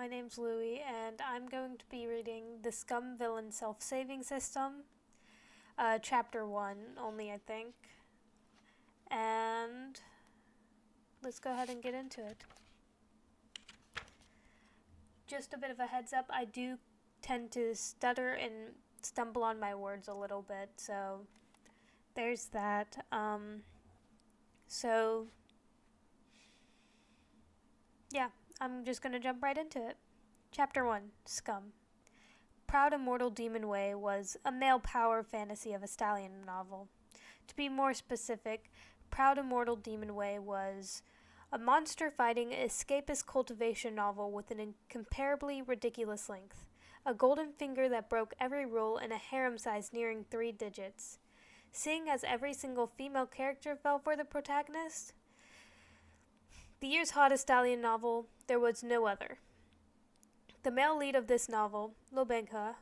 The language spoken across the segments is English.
my name's Louie, and I'm going to be reading The Scum Villain Self-Saving System, Chapter 1 only, I think. And let's go ahead and get into it. Just a bit of a heads up, I do tend to stutter and stumble on my words a little bit, so there's that. Yeah, I'm just gonna jump right into it. Chapter 1, Scum. Proud Immortal Demon Way was a male power fantasy of a stallion novel. To be more specific, Proud Immortal Demon Way was a monster-fighting escapist cultivation novel with an incomparably ridiculous length, a golden finger that broke every rule, and a harem size nearing 3 digits. Seeing as every single female character fell for the protagonist, the year's hottest stallion novel, there was no other. The male lead of this novel, Lo Benghe,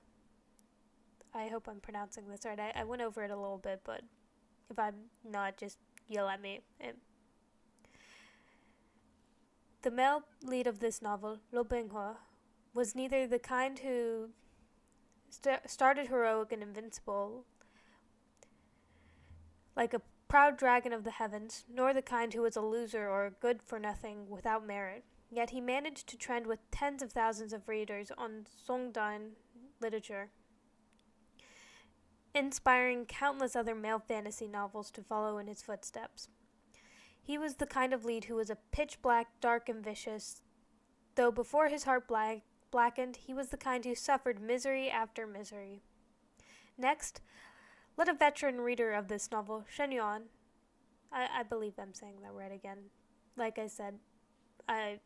I hope I'm pronouncing this right, I went over it a little bit, but if I'm not, just yell at me. The male lead of this novel, Lo Benghe, was neither the kind who started heroic and invincible, like a proud dragon of the heavens, nor the kind who was a loser or good for nothing without merit. Yet he managed to trend with tens of thousands of readers on Songdan literature, inspiring countless other male fantasy novels to follow in his footsteps. He was the kind of lead who was a pitch-black, dark, and vicious, though before his heart blackened, he was the kind who suffered misery after misery. Next, let a veteran reader of this novel, Shen Yuan, I believe I'm saying that right again. Like I said, I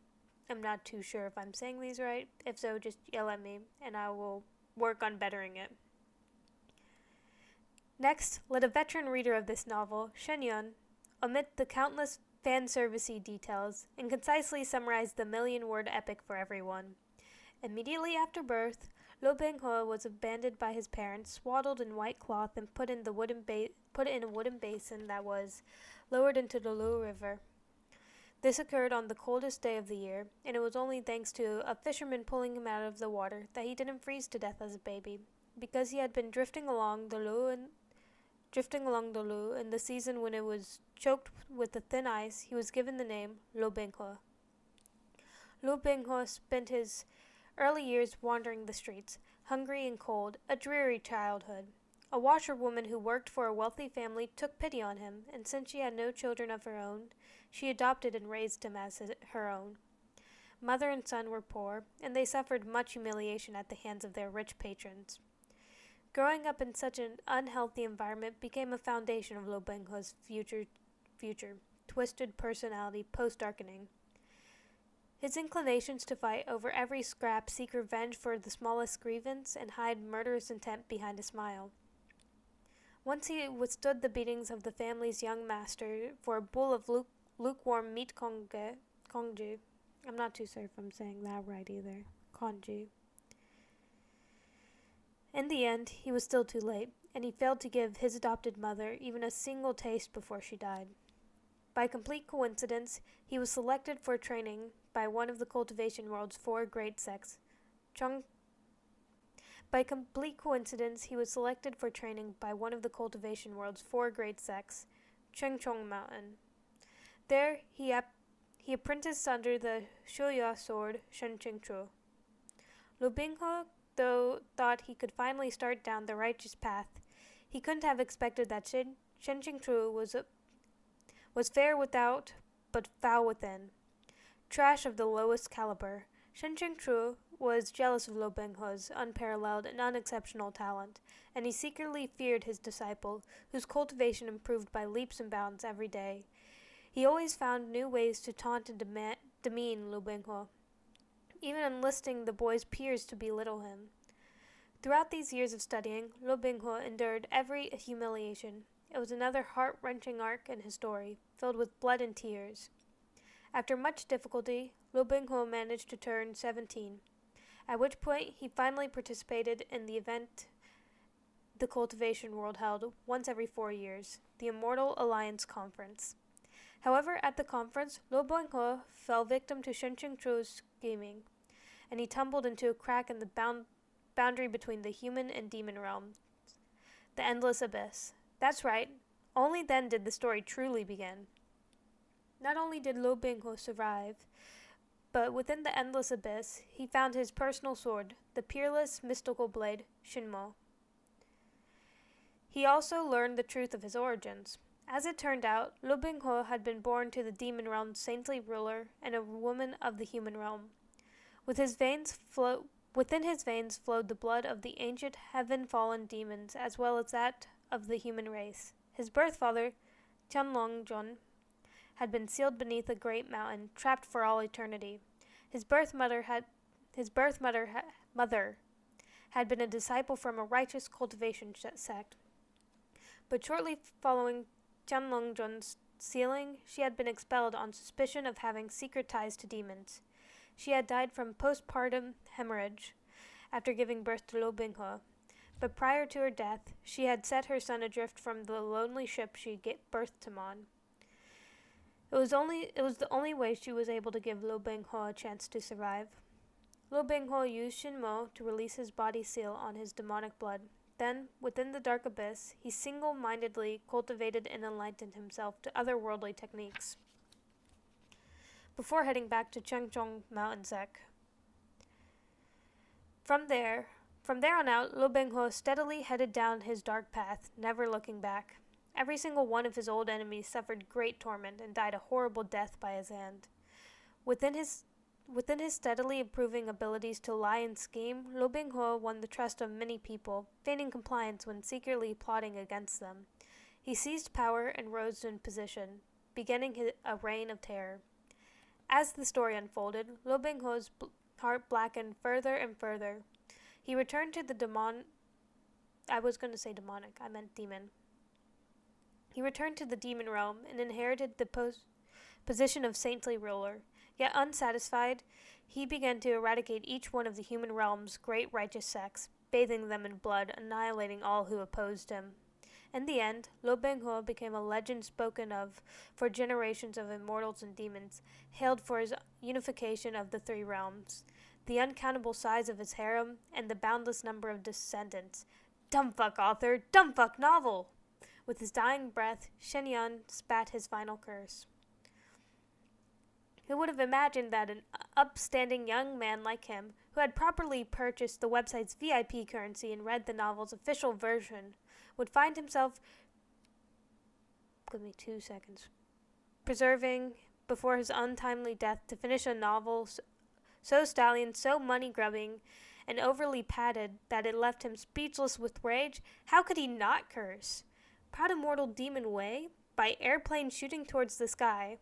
am not too sure if I'm saying these right. If so, just yell at me, and I will work on bettering it. Next, let a veteran reader of this novel, Shen Yuan, omit the countless fan-servicey details and concisely summarize the million-word epic for everyone. Immediately after birth, Lo Benghe was abandoned by his parents, swaddled in white cloth, and put in a wooden basin that was lowered into the Lu River. This occurred on the coldest day of the year, and it was only thanks to a fisherman pulling him out of the water that he didn't freeze to death as a baby, because he had been drifting along the Lu in the season when it was choked with the thin ice. He was given the name Lo Benghe. Lo Benghe spent his early years wandering the streets, hungry and cold, a dreary childhood. A washerwoman who worked for a wealthy family took pity on him, and since she had no children of her own, she adopted and raised him as her own. Mother and son were poor, and they suffered much humiliation at the hands of their rich patrons. Growing up in such an unhealthy environment became a foundation of Lo Benghe's future twisted personality post-darkening. His inclinations to fight over every scrap, seek revenge for the smallest grievance, and hide murderous intent behind a smile. Once he withstood the beatings of the family's young master for a bowl of lukewarm meat congee. I'm not too sure if I'm saying that right either. Congee. In the end, he was still too late, and he failed to give his adopted mother even a single taste before she died. By complete coincidence, he was selected for training by one of the cultivation world's 4 great sects, Chengchong Mountain. There, he apprenticed under the Shuya sword Shen Qingchu. Lu Binghe, though, thought he could finally start down the righteous path. He couldn't have expected that Shen Qingchu was fair without, but foul within. Trash of the lowest caliber, Shen Qingchu was jealous of Lo Benghe's unparalleled and unexceptional talent, and he secretly feared his disciple, whose cultivation improved by leaps and bounds every day. He always found new ways to taunt and demean Lo Benghe, even enlisting the boy's peers to belittle him. Throughout these years of studying, Lo Benghe endured every humiliation. It was another heart-wrenching arc in his story, filled with blood and tears. After much difficulty, Lo Benghe managed to turn 17, at which point he finally participated in the event the cultivation world held once every 4 years, the Immortal Alliance Conference. However, at the conference, Lo Benghe fell victim to Shen Qingchu's scheming. and he tumbled into a crack in the boundary between the human and demon realms, the endless abyss. That's right, only then did the story truly begin. Not only did Lo Bingho survive, but within the endless abyss, he found his personal sword, the peerless mystical blade, Shinmo. He also learned the truth of his origins. As it turned out, Lo Bingho had been born to the demon realm's saintly ruler and a woman of the human realm. Within his veins flowed the blood of the ancient heaven-fallen demons as well as that of the human race. His birth father, Tianlongjun, had been sealed beneath a great mountain, trapped for all eternity. His birth mother had been a disciple from a righteous cultivation sect. But shortly following Tianlongjun's sealing, she had been expelled on suspicion of having secret ties to demons. She had died from postpartum hemorrhage after giving birth to Lo Binghe, but prior to her death, she had set her son adrift from the lonely ship she gave birth to on. It was the only way she was able to give Lo Binghe a chance to survive. Lo Binghe used Shinmo to release his body seal on his demonic blood. Then, within the dark abyss, he single-mindedly cultivated and enlightened himself to otherworldly techniques before heading back to Chengchong Mountain Sec. From there on out, Lo Binghe steadily headed down his dark path, never looking back. Every single one of his old enemies suffered great torment and died a horrible death by his hand. Within his steadily improving abilities to lie and scheme, Lo Binghe won the trust of many people, feigning compliance when secretly plotting against them. He seized power and rose in position, beginning a reign of terror. As the story unfolded, Lo Binghe's heart blackened further and further. He returned to the demonic. He returned to the demon realm and inherited the position of saintly ruler. Yet unsatisfied, he began to eradicate each one of the human realm's great righteous sects, bathing them in blood, annihilating all who opposed him. In the end, Lo Binghe became a legend spoken of for generations of immortals and demons, hailed for his unification of the three realms, the uncountable size of his harem, and the boundless number of descendants. Dumbfuck author, dumbfuck novel! With his dying breath, Shenyan spat his final curse. Who would have imagined that an upstanding young man like him, who had properly purchased the website's VIP currency and read the novel's official version, would find himself preserving before his untimely death to finish a novel so stallion, so money-grubbing, and overly padded that it left him speechless with rage? How could he not curse? Proud immortal demon way? By airplane shooting towards the sky.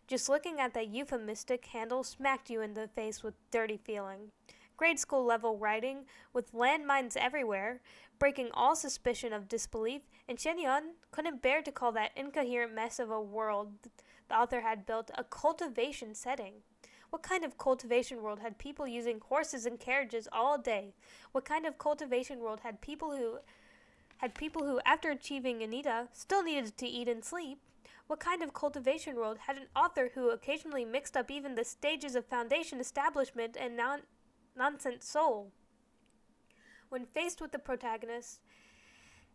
Just looking at that euphemistic handle smacked you in the face with dirty feeling. Grade school level writing, with landmines everywhere, breaking all suspicion of disbelief, and Shenyan couldn't bear to call that incoherent mess of a world the author had built a cultivation setting. What kind of cultivation world had people using horses and carriages all day? What kind of cultivation world had people who, after achieving Anita, still needed to eat and sleep? What kind of cultivation world had an author who occasionally mixed up even the stages of foundation establishment and nonsense soul? When faced with the protagonist,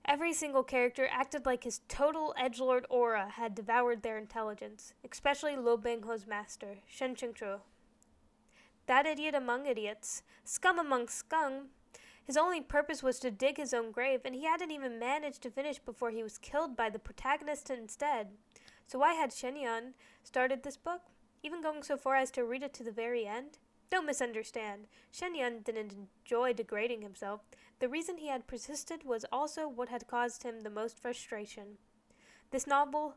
every single character acted like his total edgelord aura had devoured their intelligence, especially Lo Binghe's master, Shen Qingzhu. That idiot among idiots, scum among scum. His only purpose was to dig his own grave, and he hadn't even managed to finish before he was killed by the protagonist instead. So why had Shenyan started this book, even going so far as to read it to the very end? Don't misunderstand. Shenyan didn't enjoy degrading himself. The reason he had persisted was also what had caused him the most frustration. This novel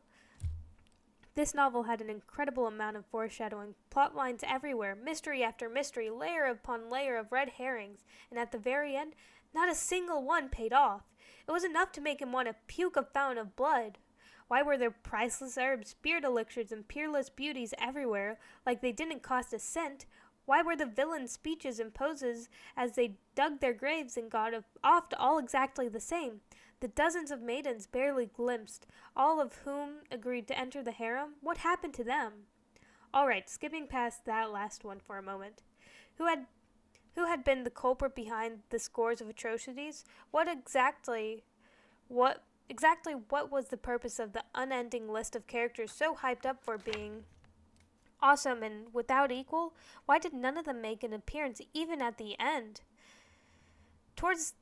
had an incredible amount of foreshadowing, plot lines everywhere, mystery after mystery, layer upon layer of red herrings, and at the very end, not a single one paid off. It was enough to make him want to puke a fountain of blood. Why were there priceless herbs, spirit elixirs, and peerless beauties everywhere, like they didn't cost a cent? Why were the villains' speeches and poses as they dug their graves and got off all exactly the same? The dozens of maidens barely glimpsed, all of whom agreed to enter the harem? What happened to them? All right, skipping past that last one for a moment. Who had Who had been the culprit behind the scores of atrocities? What what was the purpose of the unending list of characters so hyped up for being awesome and without equal? Why did none of them make an appearance even at the end? Towards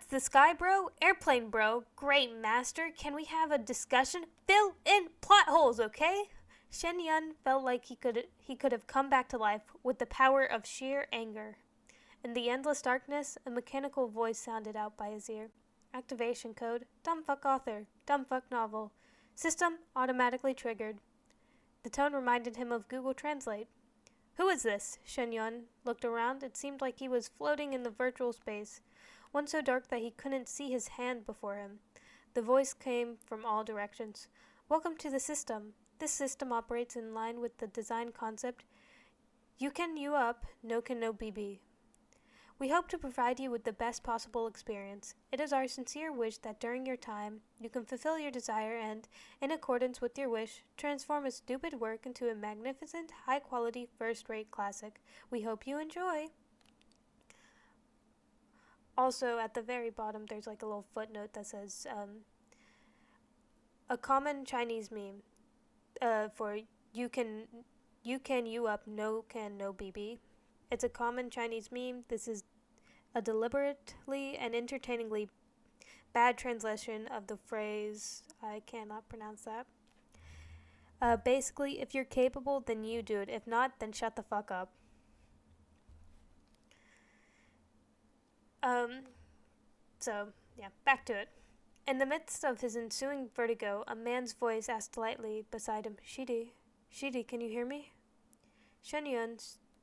the sky, bro? Airplane, bro. Great, master. Can we have a discussion? Fill in plot holes, okay? Shen Yun felt like he could have come back to life with the power of sheer anger. In the endless darkness, a mechanical voice sounded out by his ear. Activation code, dumbfuck author, dumbfuck novel. System automatically triggered. The tone reminded him of Google Translate. Who is this? Shen Yun looked around. It seemed like he was floating in the virtual space, one so dark that he couldn't see his hand before him. The voice came from all directions. Welcome to the system. This system operates in line with the design concept, you can you up, no can no BB. We hope to provide you with the best possible experience. It is our sincere wish that during your time, you can fulfill your desire and, in accordance with your wish, transform a stupid work into a magnificent, high-quality, first-rate classic. We hope you enjoy. Also, at the very bottom, there's like a little footnote that says, a common Chinese meme for you can you up, no can no BB. It's a common Chinese meme. This is a deliberately and entertainingly bad translation of the phrase, I cannot pronounce that. Basically, if you're capable, then you do it. If not, then shut the fuck up. So, yeah, back to it. In the midst of his ensuing vertigo, a man's voice asked lightly beside him, Shidi, can you hear me? Shen Yun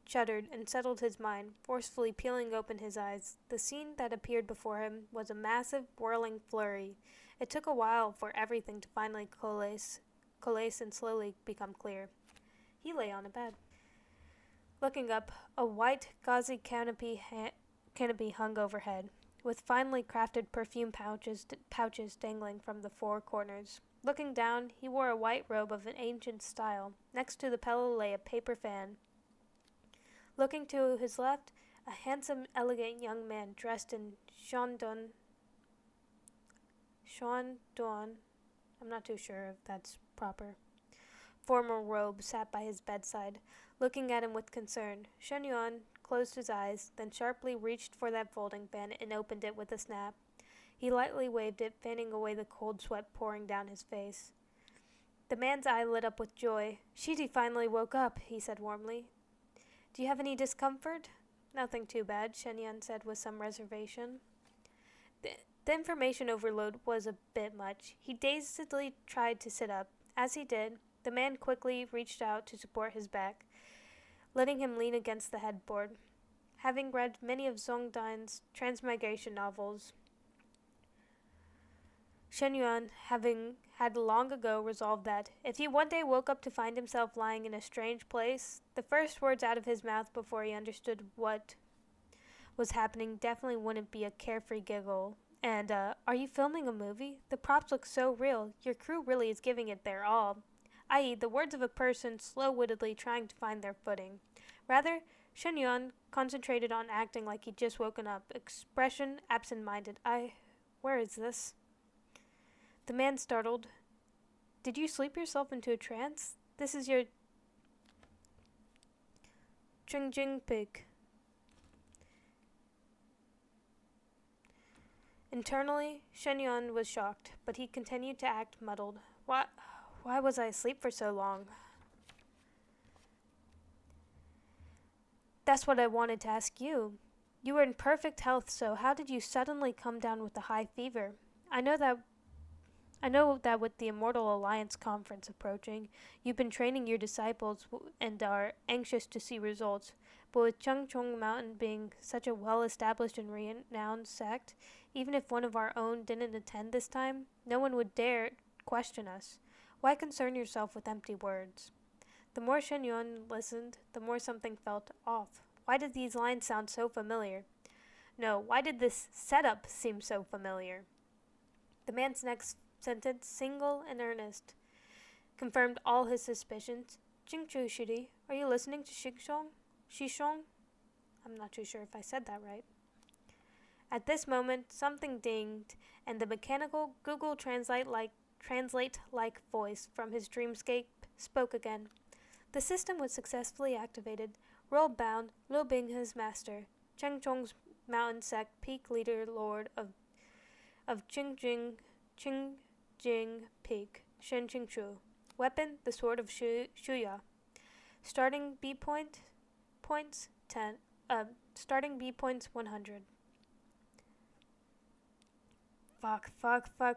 shuddered and settled his mind, forcefully peeling open his eyes. The scene that appeared before him was a massive, whirling flurry. It took a while for everything to finally coalesce and slowly become clear. He lay on a bed. Looking up, a white, gauzy canopy hung overhead, with finely crafted perfume pouches dangling from the four corners. Looking down, he wore a white robe of an ancient style. Next to the pillow lay a paper fan. Looking to his left, a handsome, elegant young man dressed in Shandong, I'm not too sure if that's proper, formal robe sat by his bedside, looking at him with concern. Shen Yuan closed his eyes, then sharply reached for that folding fan and opened it with a snap. He lightly waved it, fanning away the cold sweat pouring down his face. The man's eye lit up with joy. Shidi finally woke up, he said warmly. Do you have any discomfort? Nothing too bad, Shen Yan said with some reservation. The information overload was a bit much. He dazedly tried to sit up. As he did, the man quickly reached out to support his back, letting him lean against the headboard. Having read many of Zongdan's transmigration novels, Shen Yuan had long ago resolved that, if he one day woke up to find himself lying in a strange place, the first words out of his mouth before he understood what was happening definitely wouldn't be a carefree giggle. And, are you filming a movie? The props look so real. Your crew really is giving it their all. I.e., the words of a person slow-wittedly trying to find their footing. Rather, Shen Yuan concentrated on acting like he'd just woken up, expression absent-minded. Where is this? The man startled. Did you sleep yourself into a trance? This is your Chingjing pig. Internally, Shen Yuan was shocked, but he continued to act muddled. Why was I asleep for so long? That's what I wanted to ask you. You were in perfect health, so how did you suddenly come down with a high fever? I know that with the Immortal Alliance conference approaching, you've been training your disciples and are anxious to see results, but with Chengchong Mountain being such a well-established and renowned sect, even if one of our own didn't attend this time, no one would dare question us. Why concern yourself with empty words? The more Shen Yuan listened, the more something felt off. Why did these lines sound so familiar? No, why did this setup seem so familiar? The man's next sentence, single and earnest, confirmed all his suspicions. Jingchu Shidi, are you listening to Shishong? I'm not too sure if I said that right. At this moment, something dinged, and the mechanical Google Translate-like voice from his dreamscape spoke again. The system was successfully activated. World-bound, Liu Binghe's master, Chengchong's mountain sect peak leader lord of Qingjing Peak, Shen Qingchu. Weapon, the sword of Shuya. Starting B points 10. Starting B points 100. Fuck.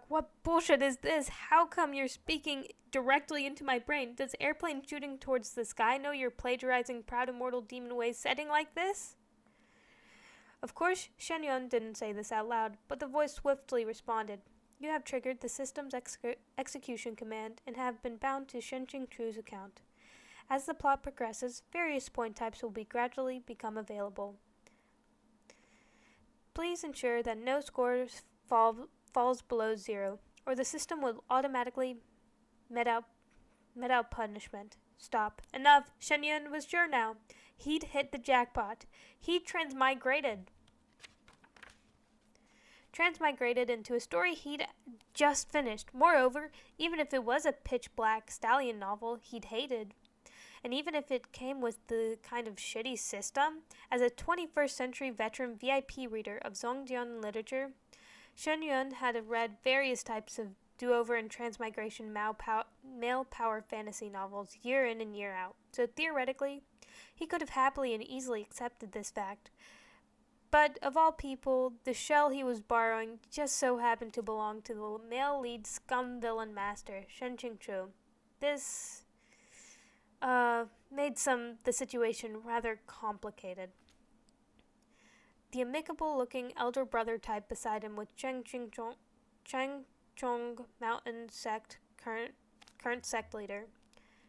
What bullshit is this? How come you're speaking directly into my brain? Does airplane shooting towards the sky know you're plagiarizing Proud Immortal Demon Way's setting like this? Of course, Shen Yun didn't say this out loud, but the voice swiftly responded. You have triggered the system's execution command and have been bound to Shen Qingchu's account. As the plot progresses, various point types will gradually become available. Please ensure that no scores falls below 0, or the system will automatically met out punishment. Stop. Enough. Shen Yun was sure now. He'd hit the jackpot. He transmigrated into a story he'd just finished. Moreover, even if it was a pitch-black stallion novel he'd hated, and even if it came with the kind of shitty system, as a 21st century veteran VIP reader of Zhongjian literature, Shen Yun had read various types of do-over and transmigration male power fantasy novels year in and year out, so theoretically, he could have happily and easily accepted this fact. But, of all people, the shell he was borrowing just so happened to belong to the male lead scum villain master, Shen Qingchu. This made the situation rather complicated. The amicable-looking elder brother type beside him with Chengchong Mountain Sect current sect leader,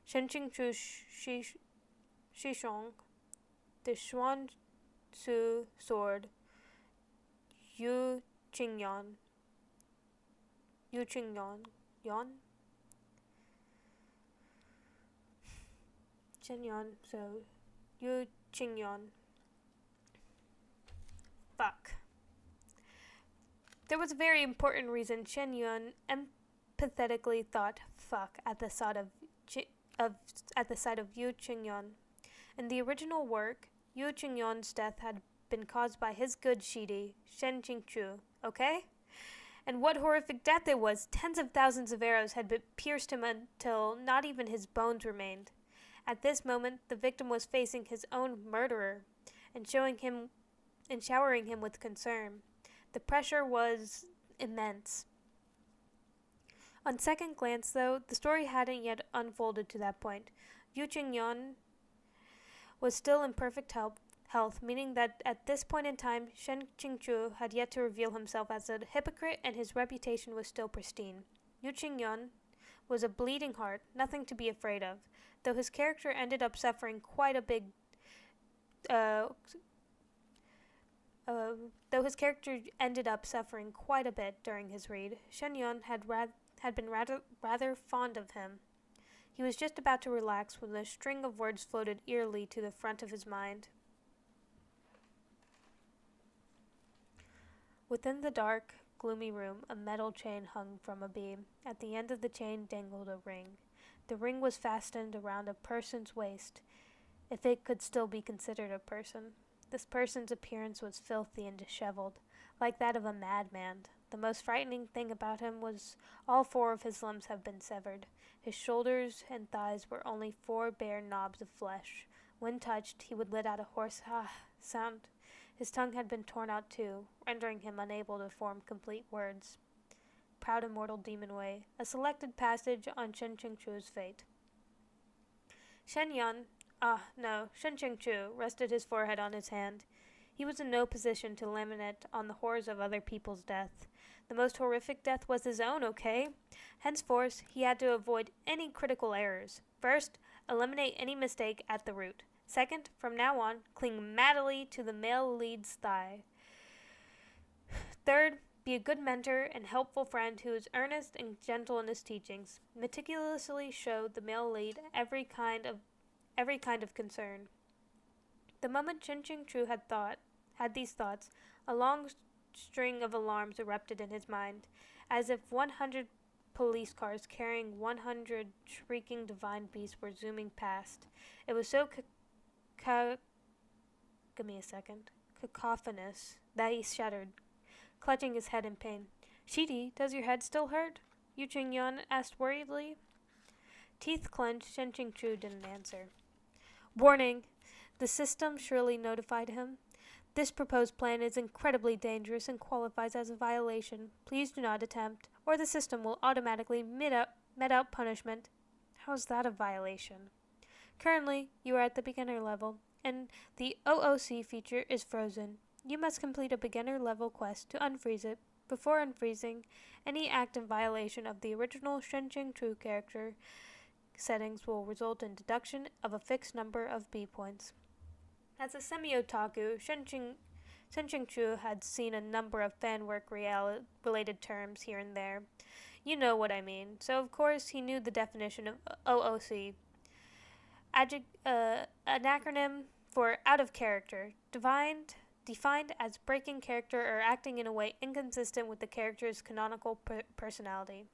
Shen Qingchu Shishong, the Xuan Su sword, Yu Qingyan, so Yu Qingyan. Fuck. There was a very important reason Shen Yun empathetically thought fuck at the sight of Yu Qingyan. In the original work, Yu Qingyuan's death had been caused by his good shidi, Shen Qingchu, okay? And what horrific death it was! Tens of thousands of arrows had pierced him until not even his bones remained. At this moment, the victim was facing his own murderer, and showering him with concern. The pressure was immense. On second glance, though, the story hadn't yet unfolded to that point. Yu Qingyan was still in perfect health, meaning that at this point in time, Shen Qingchu had yet to reveal himself as a hypocrite and his reputation was still pristine. Yu Qingyan was a bleeding heart, nothing to be afraid of, though his character ended up suffering quite a bit during his read. Shen Yun had been rather fond of him. He was just about to relax when a string of words floated eerily to the front of his mind. Within the dark, gloomy room, a metal chain hung from a beam. At the end of the chain dangled a ring. The ring was fastened around a person's waist, if it could still be considered a person. This person's appearance was filthy and disheveled, like that of a madman. The most frightening thing about him was all 4 of his limbs had been severed. His shoulders and thighs were only 4 bare knobs of flesh. When touched, he would let out a hoarse sound. His tongue had been torn out too, rendering him unable to form complete words. Proud Immortal Demon Way, a selected passage on Shen Qingchu's fate. Shen Qingchu rested his forehead on his hand. He was in no position to lament on the horrors of other people's death. The most horrific death was his own, okay? Henceforth, he had to avoid any critical errors. First, eliminate any mistake at the root. Second, from now on, cling madly to the male lead's thigh. Third, be a good mentor and helpful friend who is earnest and gentle in his teachings. Meticulously show the male lead every kind of concern. The moment Shen Qingchu had these thoughts, a long string of alarms erupted in his mind, as if 100 police cars carrying 100 shrieking divine beasts were zooming past. It was so give me a second, cacophonous that he shuddered, clutching his head in pain. Shidi, does your head still hurt? Yu Qingyan asked worriedly. Teeth clenched, Shen Qingchu didn't answer. Warning! The system surely notified him. This proposed plan is incredibly dangerous and qualifies as a violation. Please do not attempt, or the system will automatically met out punishment. How is that a violation? Currently, you are at the beginner level, and the OOC feature is frozen. You must complete a beginner level quest to unfreeze it. Before unfreezing, any act in violation of the original Shen Qingchu character settings will result in deduction of a fixed number of B points. As a semi-otaku, Shen Qingchu had seen a number of fan work related terms here and there. You know what I mean. So of course he knew the definition of OOC. An acronym for out of character, defined as breaking character or acting in a way inconsistent with the character's canonical personality.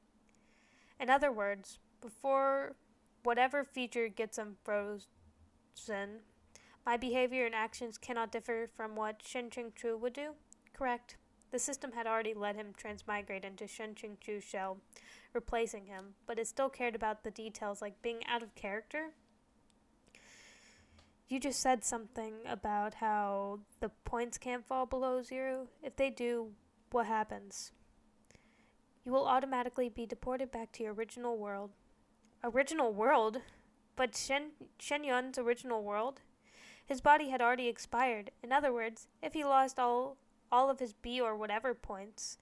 In other words, before whatever feature gets unfrozen, my behavior and actions cannot differ from what Shen Qingchu would do? Correct. The system had already let him transmigrate into Shen Qingchu's shell, replacing him, but it still cared about the details like being out of character. You just said something about how the points can't fall below 0. If they do, what happens? You will automatically be deported back to your original world. Original world? But Shenyun's original world? His body had already expired. In other words, if he lost all of his B or whatever points,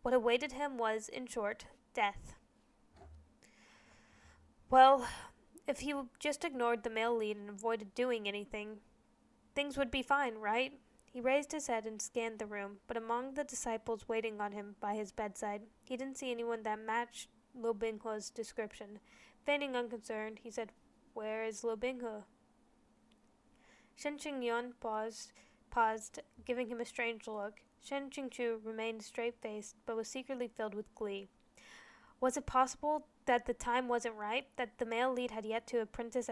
what awaited him was, in short, death. Well, if he just ignored the male lead and avoided doing anything, things would be fine, right? He raised his head and scanned the room, but among the disciples waiting on him by his bedside, he didn't see anyone that matched Lu Binghe's description. Feigning unconcerned, he said, "Where is Lu Binghe?" Shen Qingyan paused, giving him a strange look. Shen Qingchu remained straight-faced, but was secretly filled with glee. Was it possible that the time wasn't right, that the male lead had yet to apprentice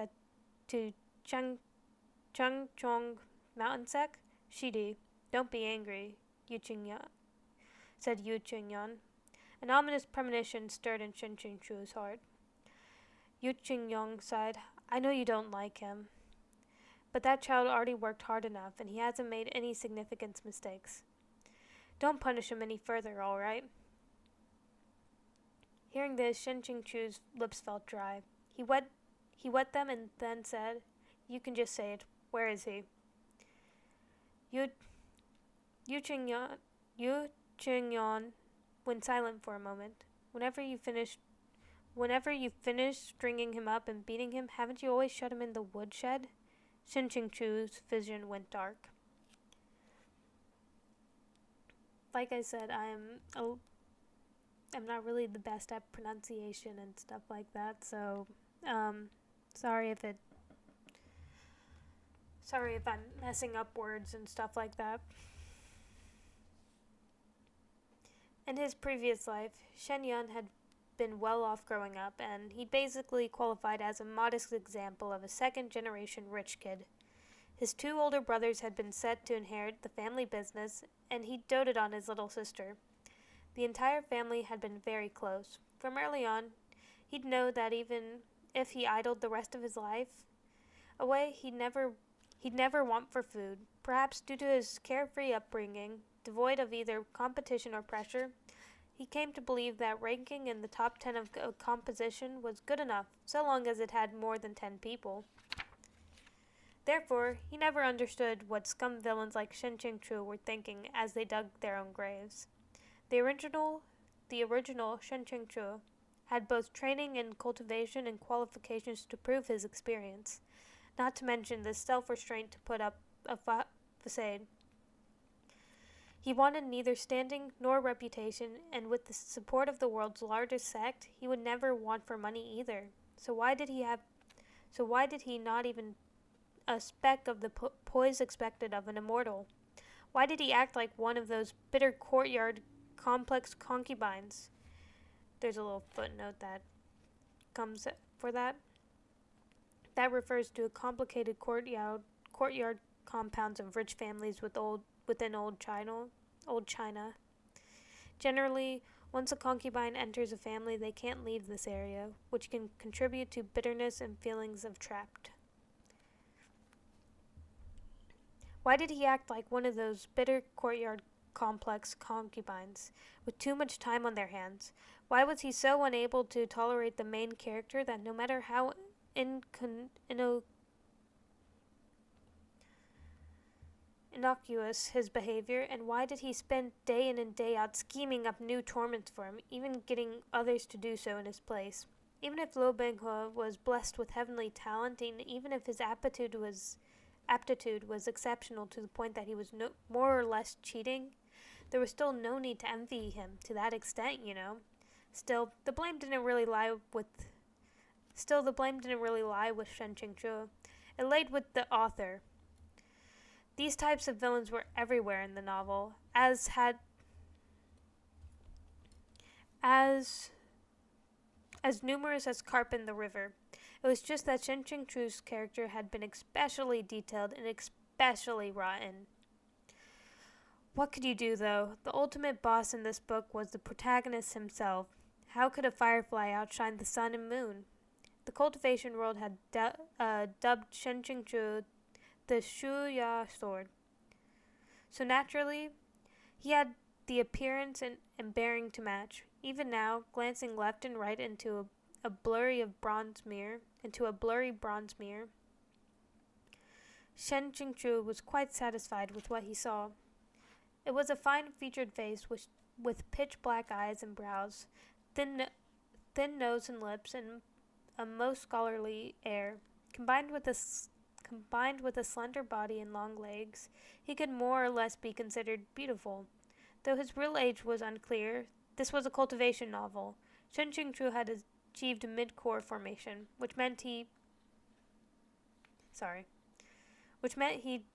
to Changchong Mountain Sec? Shidi, don't be angry, said Yu Qingyan. An ominous premonition stirred in Shen Qingchu's heart. Yu Qingyan sighed. I know you don't like him, but that child already worked hard enough, and he hasn't made any significant mistakes. Don't punish him any further, all right? Hearing this, Shen Qingchu's lips felt dry. He wet them and then said, "You can just say it. Where is he?" Yu Qingyan went silent for a moment. Whenever you finish stringing him up and beating him, haven't you always shut him in the woodshed? Shen Qingchu's vision went dark. Like I said, I'm not really the best at pronunciation and stuff like that, so sorry if I'm messing up words and stuff like that. In his previous life, Shen Yun had been well off growing up, and he basically qualified as a modest example of a second-generation rich kid. His 2 older brothers had been set to inherit the family business, and he doted on his little sister. The entire family had been very close. From early on, he'd know that even if he idled the rest of his life away, he'd never want for food. Perhaps due to his carefree upbringing, devoid of either competition or pressure, he came to believe that ranking in the top 10 of a composition was good enough, so long as it had more than 10 people. Therefore, he never understood what scum villains like Shen Qingchu were thinking as they dug their own graves. The original Shen Qingchu had both training and cultivation and qualifications to prove his experience, not to mention the self-restraint to put up a facade. He wanted neither standing nor reputation, and with the support of the world's largest sect, he would never want for money either. So why did he not even a speck of the poise expected of an immortal? Why did he act like one of those bitter courtyard complex concubines? There's a little footnote that comes for that. That refers to a complicated courtyard compounds of rich families within old China. Generally, once a concubine enters a family, they can't leave this area, which can contribute to bitterness and feelings of trapped. Why did he act like one of those bitter courtyard complex concubines, with too much time on their hands? Why was he so unable to tolerate the main character that no matter how innocuous his behavior, and why did he spend day in and day out scheming up new torments for him, even getting others to do so in his place? Even if Lo Binghe was blessed with heavenly talent, and even if his aptitude was exceptional to the point that he was more or less cheating, there was still no need to envy him to that extent, you know. Still, the blame didn't really lie with Shen Qingzhou. It laid with the author. These types of villains were everywhere in the novel, as numerous as carp in the river. It was just that Shen Qingzhou's character had been especially detailed and especially rotten. What could you do, though? The ultimate boss in this book was the protagonist himself. How could a firefly outshine the sun and moon? The cultivation world had dubbed Shen Qingzhou the Shuya sword. So naturally, he had the appearance and bearing to match. Even now, glancing left and right into a blurry bronze mirror, Shen Qingzhou was quite satisfied with what he saw. It was a fine-featured face with pitch-black eyes and brows, thin nose and lips, and a most scholarly air, combined with a slender body and long legs. He could more or less be considered beautiful. Though his real age was unclear, this was a cultivation novel. Shen Qingzhou had achieved mid-core formation, which meant he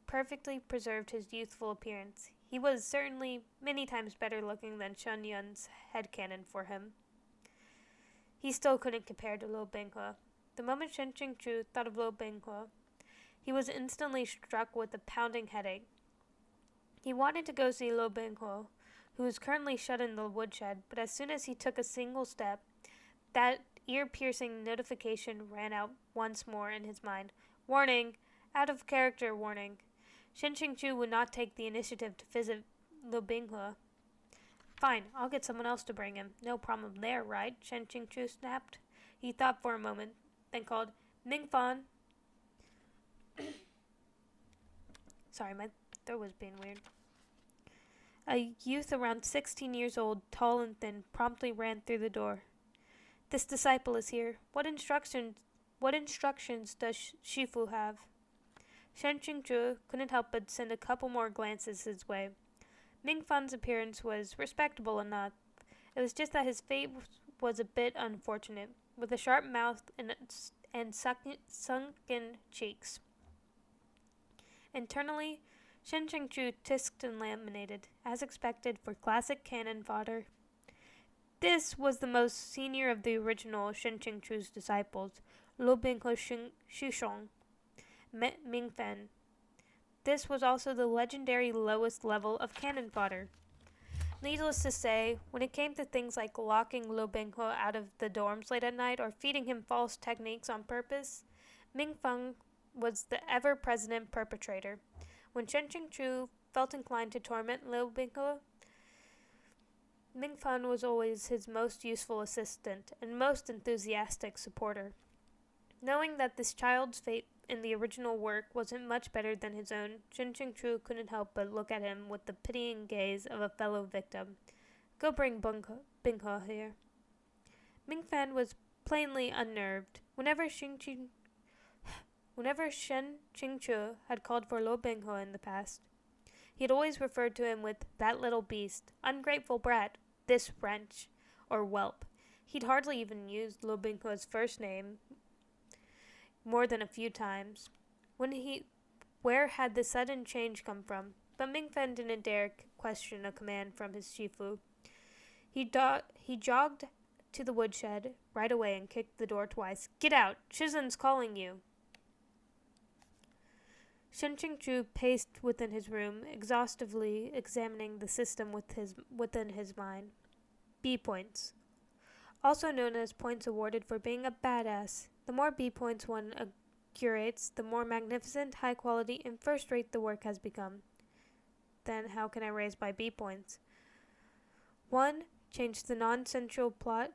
perfectly preserved his youthful appearance. He was certainly many times better looking than Shen Yun's headcanon for him. He still couldn't compare to Lo Binghe. The moment Shen Qingzhou thought of Lo Binghe, he was instantly struck with a pounding headache. He wanted to go see Lo Binghe, who was currently shut in the woodshed, but as soon as he took a single step, that ear-piercing notification ran out once more in his mind. Warning! Out of character warning. Shen Qingzhou would not take the initiative to visit Lo Binghe. Fine, I'll get someone else to bring him. No problem there, right? Shen Qingzhou snapped. He thought for a moment, then called, Mingfan. Sorry, my throat was being weird. A youth around 16 years old, tall and thin, promptly ran through the door. This disciple is here. What instructions does Shifu have? Shen Qingzhou couldn't help but send a couple more glances his way. Mingfan's appearance was respectable enough. It was just that his fate was a bit unfortunate, with a sharp mouth and sunken cheeks. Internally, Shen Qingzhou tisked and laminated, as expected for classic cannon fodder. This was the most senior of the original Shen Qingzhou's disciples, Lo Binghe Shishong, Mingfen. This was also the legendary lowest level of cannon fodder. Needless to say, when it came to things like locking Lo Binghe out of the dorms late at night or feeding him false techniques on purpose, Mingfeng was the ever-present perpetrator. When Shen Qingzhou felt inclined to torment Lo Binghe, Mingfeng was always his most useful assistant and most enthusiastic supporter. Knowing that this child's fate in the original work wasn't much better than his own, Shen Qingzhou couldn't help but look at him with the pitying gaze of a fellow victim. Go bring Binghe here. Mingfan was plainly unnerved. Whenever Shen Qingzhou had called for Lo Binghe in the past, he had always referred to him with that little beast, ungrateful brat, this wretch, or whelp. He'd hardly even used Lo Binghe's first name more than a few times. Where had the sudden change come from? But Mingfen didn't dare question a command from his Shifu. He jogged to the woodshed right away and kicked the door twice. "Get out! Shizun's calling you!" Shen Qingchu paced within his room, exhaustively examining the system within his mind. B points. Also known as points awarded for being a badass. The more B points one curates, the more magnificent, high quality, and first rate the work has become. Then how can I raise by B points? 1. Change the nonsensical plot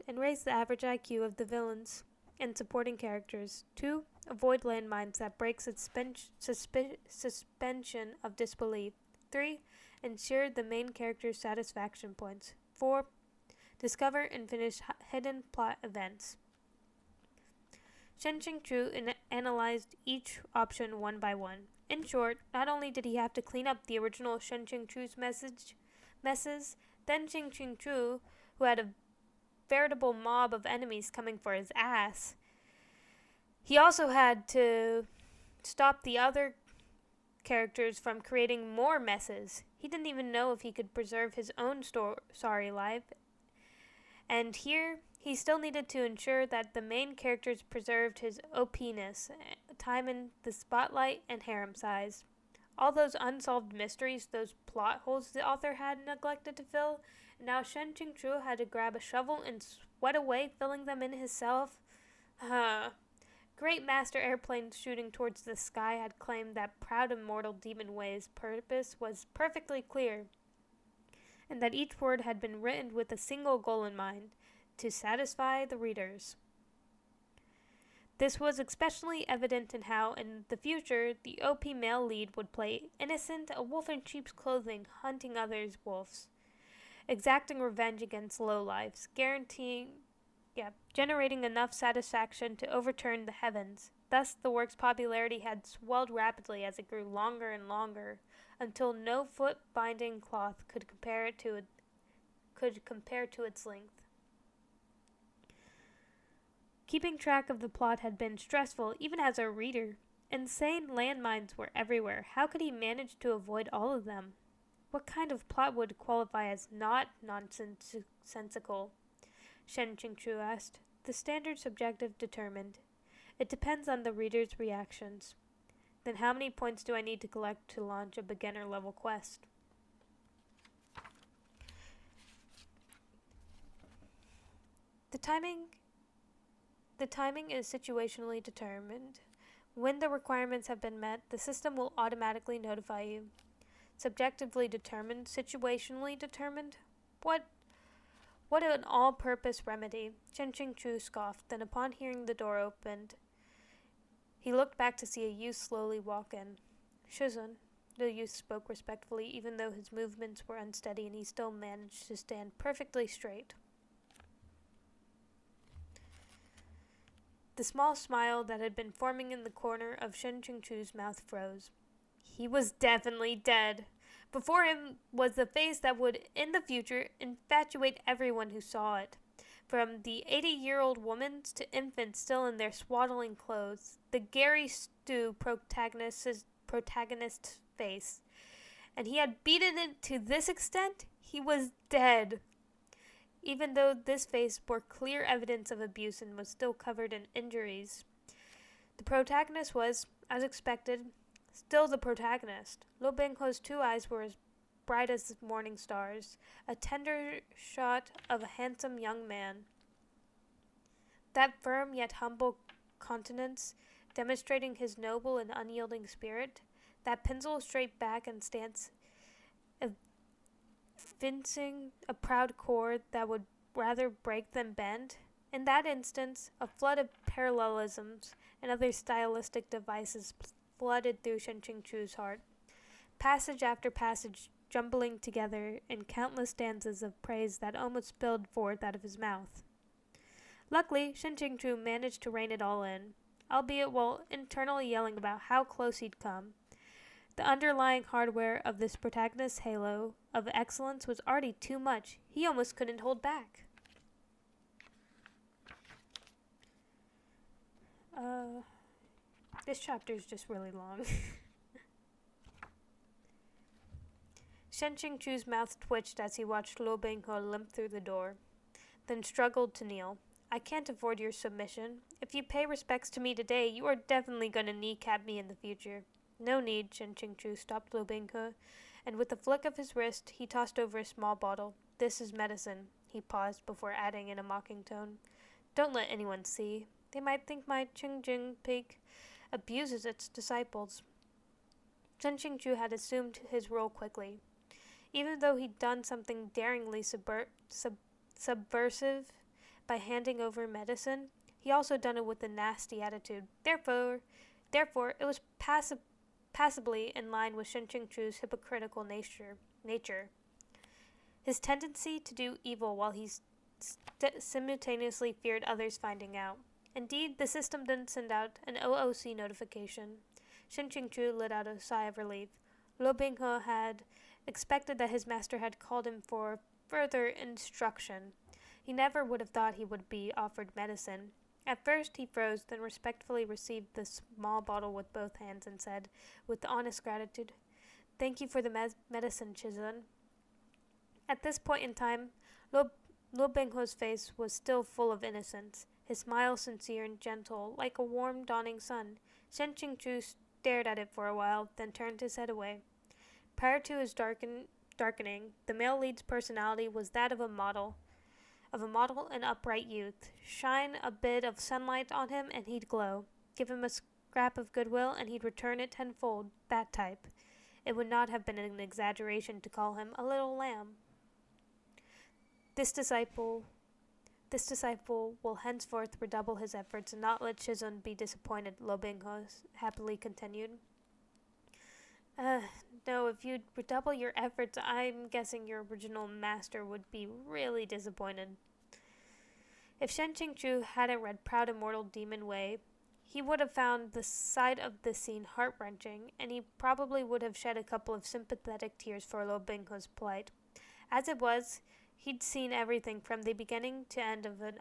and raise the average IQ of the villains and supporting characters. 2. Avoid landmines that breaks its suspension of disbelief. 3. Ensure the main character's satisfaction points. 4. Discover and finish hidden plot events. Shen Qingchu analyzed each option one by one. In short, not only did he have to clean up the original Shen Qingchu's messes, then Shen Qingchu, who had a veritable mob of enemies coming for his ass, he also had to stop the other characters from creating more messes. He didn't even know if he could preserve his own sorry life. And here, he still needed to ensure that the main characters preserved his OP-ness, time in the spotlight, and harem size. All those unsolved mysteries, those plot holes the author had neglected to fill, and now Shen Qingchu had to grab a shovel and sweat away filling them in himself. Great Master Airplane shooting towards the sky had claimed that proud immortal Demon Way's purpose was perfectly clear, and that each word had been written with a single goal in mind, to satisfy the readers. This was especially evident in how, in the future, the OP male lead would play innocent, a wolf in sheep's clothing, hunting others' wolves, exacting revenge against lowlifes, generating enough satisfaction to overturn the heavens. Thus, the work's popularity had swelled rapidly as it grew longer and longer, until no foot-binding cloth could compare to its length. Keeping track of the plot had been stressful, even as a reader. Insane landmines were everywhere. How could he manage to avoid all of them? What kind of plot would qualify as not nonsensical? Shen Qingchu asked. The standard subjective determined. It depends on the reader's reactions. Then how many points do I need to collect to launch a beginner-level quest? The timing is situationally determined. When the requirements have been met, the system will automatically notify you. Subjectively determined, situationally determined? What an all-purpose remedy. Shen Qingchu scoffed, then upon hearing the door opened, he looked back to see a youth slowly walk in. Shizun, the youth spoke respectfully, even though his movements were unsteady and he still managed to stand perfectly straight. The small smile that had been forming in the corner of Shen Qingchu's mouth froze. He was definitely dead. Before him was the face that would, in the future, infatuate everyone who saw it. From the 80-year-old woman to infants still in their swaddling clothes, the Gary Stu protagonist's face. And he had beaten it to this extent, he was dead. Even though this face bore clear evidence of abuse and was still covered in injuries. The protagonist was, as expected, still the protagonist. Lo Bingho's 2 eyes were as bright as morning stars, a tender shot of a handsome young man. That firm yet humble countenance, demonstrating his noble and unyielding spirit, that pencil straight back and stance, evincing a proud core that would rather break than bend. In that instance, a flood of parallelisms and other stylistic devices flooded through Shen Qingchu's heart, passage after passage jumbling together in countless stanzas of praise that almost spilled forth out of his mouth. Luckily, Shen Qingchu managed to rein it all in, albeit while internally yelling about how close he'd come. The underlying hardware of this protagonist's halo of excellence was already too much. He almost couldn't hold back. This chapter is just really long. Shen Qingchu's mouth twitched as he watched Luo Binghe limp through the door, then struggled to kneel. I can't afford your submission. If you pay respects to me today, you are definitely going to kneecap me in the future. No need, Shen Qingchu stopped Luo Binghe, and with a flick of his wrist, he tossed over a small bottle. This is medicine. He paused before adding in a mocking tone. Don't let anyone see. They might think my Qingjing pig abuses its disciples. Shen Qingchu had assumed his role quickly. Even though he'd done something daringly subversive by handing over medicine, he also done it with a nasty attitude. Therefore, it was passably in line with Shen Qingchu's hypocritical nature. His tendency to do evil while he simultaneously feared others finding out. Indeed, the system didn't send out an OOC notification. Shen Qingchu let out a sigh of relief. Luo Binghe had expected that his master had called him for further instruction. He never would have thought he would be offered medicine. At first he froze, then respectfully received the small bottle with both hands and said, with honest gratitude, "Thank you for the medicine, Chizun." At this point in time, Luo Binghe's face was still full of innocence, his smile sincere and gentle, like a warm dawning sun. Shen Qingchu stared at it for a while, then turned his head away. Prior to his darkening, the male lead's personality was that of a model and upright youth. Shine a bit of sunlight on him and he'd glow. Give him a scrap of goodwill and he'd return it tenfold. That type. It would not have been an exaggeration to call him a little lamb. This disciple will henceforth redouble his efforts and not let Chizun be disappointed, Luo Binghe happily continued. No, if you'd redouble your efforts, I'm guessing your original master would be really disappointed. If Shen Qingchu hadn't read Proud Immortal Demon Way, he would have found the sight of this scene heart-wrenching, and he probably would have shed a couple of sympathetic tears for Luo Binghe's plight. As it was, he'd seen everything from the beginning to end of an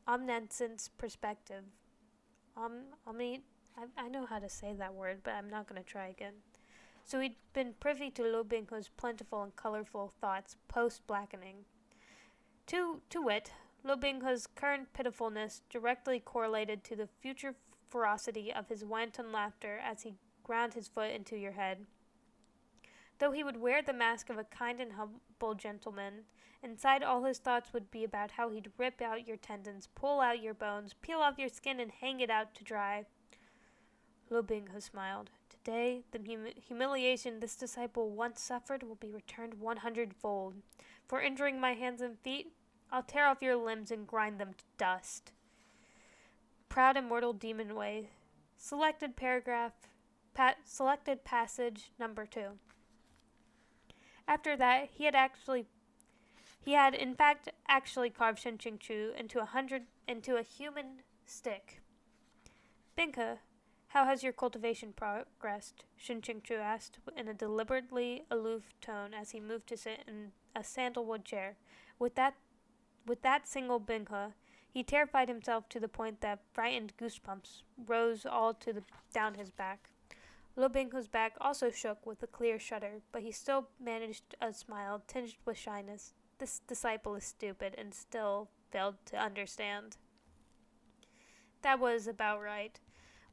omniscient perspective. I know how to say that word, but I'm not going to try again. So he'd been privy to Luo Binghe's plentiful and colorful thoughts post-blackening. To wit, Luo Binghe's current pitifulness directly correlated to the future ferocity of his wanton laughter as he ground his foot into your head. Though he would wear the mask of a kind and humble gentleman, inside all his thoughts would be about how he'd rip out your tendons, pull out your bones, peel off your skin, and hang it out to dry. Luo Binghe smiled. Today, the humiliation this disciple once suffered will be returned 100-fold. For injuring my hands and feet, I'll tear off your limbs and grind them to dust. Proud Immortal Demon Way. Selected passage number 2. After that, he had in fact actually carved Shen Qingchu into a human stick. Binghe, how has your cultivation progressed? Shen Qingchu asked in a deliberately aloof tone as he moved to sit in a sandalwood chair. With that single Binghe, he terrified himself to the point that frightened goosebumps rose all down his back. Luo Binghe's back also shook with a clear shudder, but he still managed a smile tinged with shyness. This disciple is stupid and still failed to understand. That was about right.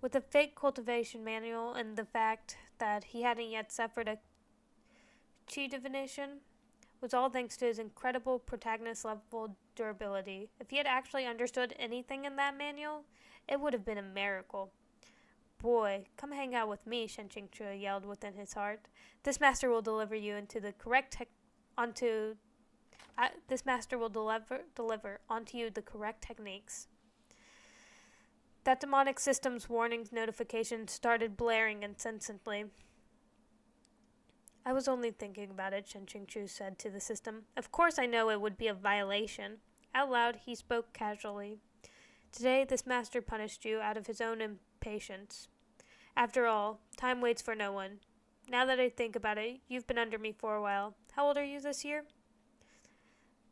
With a fake cultivation manual and the fact that he hadn't yet suffered a chi divination, was all thanks to his incredible protagonist-level durability. If he had actually understood anything in that manual, it would have been a miracle. Boy, come hang out with me, Shen Qingchu yelled within his heart. This master will deliver you into the correct this master will deliver onto you the correct techniques. That demonic system's warnings notification started blaring incessantly. I was only thinking about it, Shen Qingchu said to the system. Of course I know it would be a violation. Out loud, he spoke casually. Today, this master punished you out of his own impatience. After all, time waits for no one. Now that I think about it, you've been under me for a while. How old are you this year?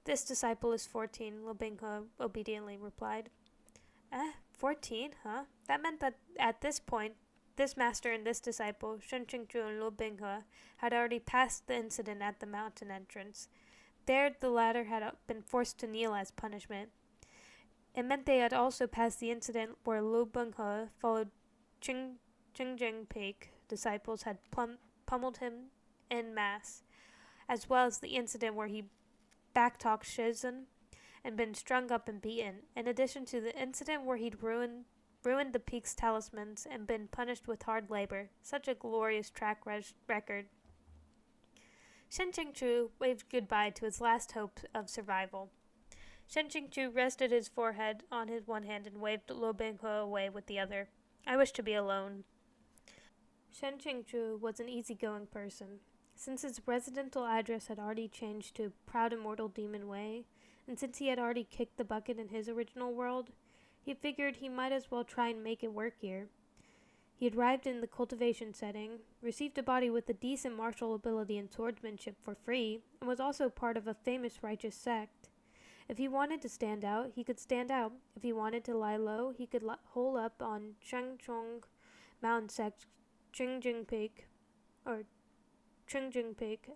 This disciple is 14, Luo Binghe obediently replied. 14, huh? That meant that at this point, this master and this disciple, Shen Qingzhu and Lu Binghe, had already passed the incident at the mountain entrance. There, the latter had been forced to kneel as punishment. It meant they had also passed the incident where Lu Binghe followed Qingjing Peak disciples had pummeled him en masse, as well as the incident where he backtalked Shizhen and been strung up and beaten, in addition to the incident where he'd ruined the peak's talismans and been punished with hard labor. Such a glorious track record. Shen Qingzhu waved goodbye to his last hope of survival. Shen Qingzhu rested his forehead on his one hand and waved Lu Binghe away with the other. I wish to be alone. Shen Qingzhu was an easygoing person. Since his residential address had already changed to Proud Immortal Demon Way, and since he had already kicked the bucket in his original world, he figured he might as well try and make it work here. He had arrived in the cultivation setting, received a body with a decent martial ability and swordsmanship for free, and was also part of a famous righteous sect. If he wanted to stand out, he could stand out. If he wanted to lie low, he could hole up on Shangchong Mountain Sect Qingjing Peak,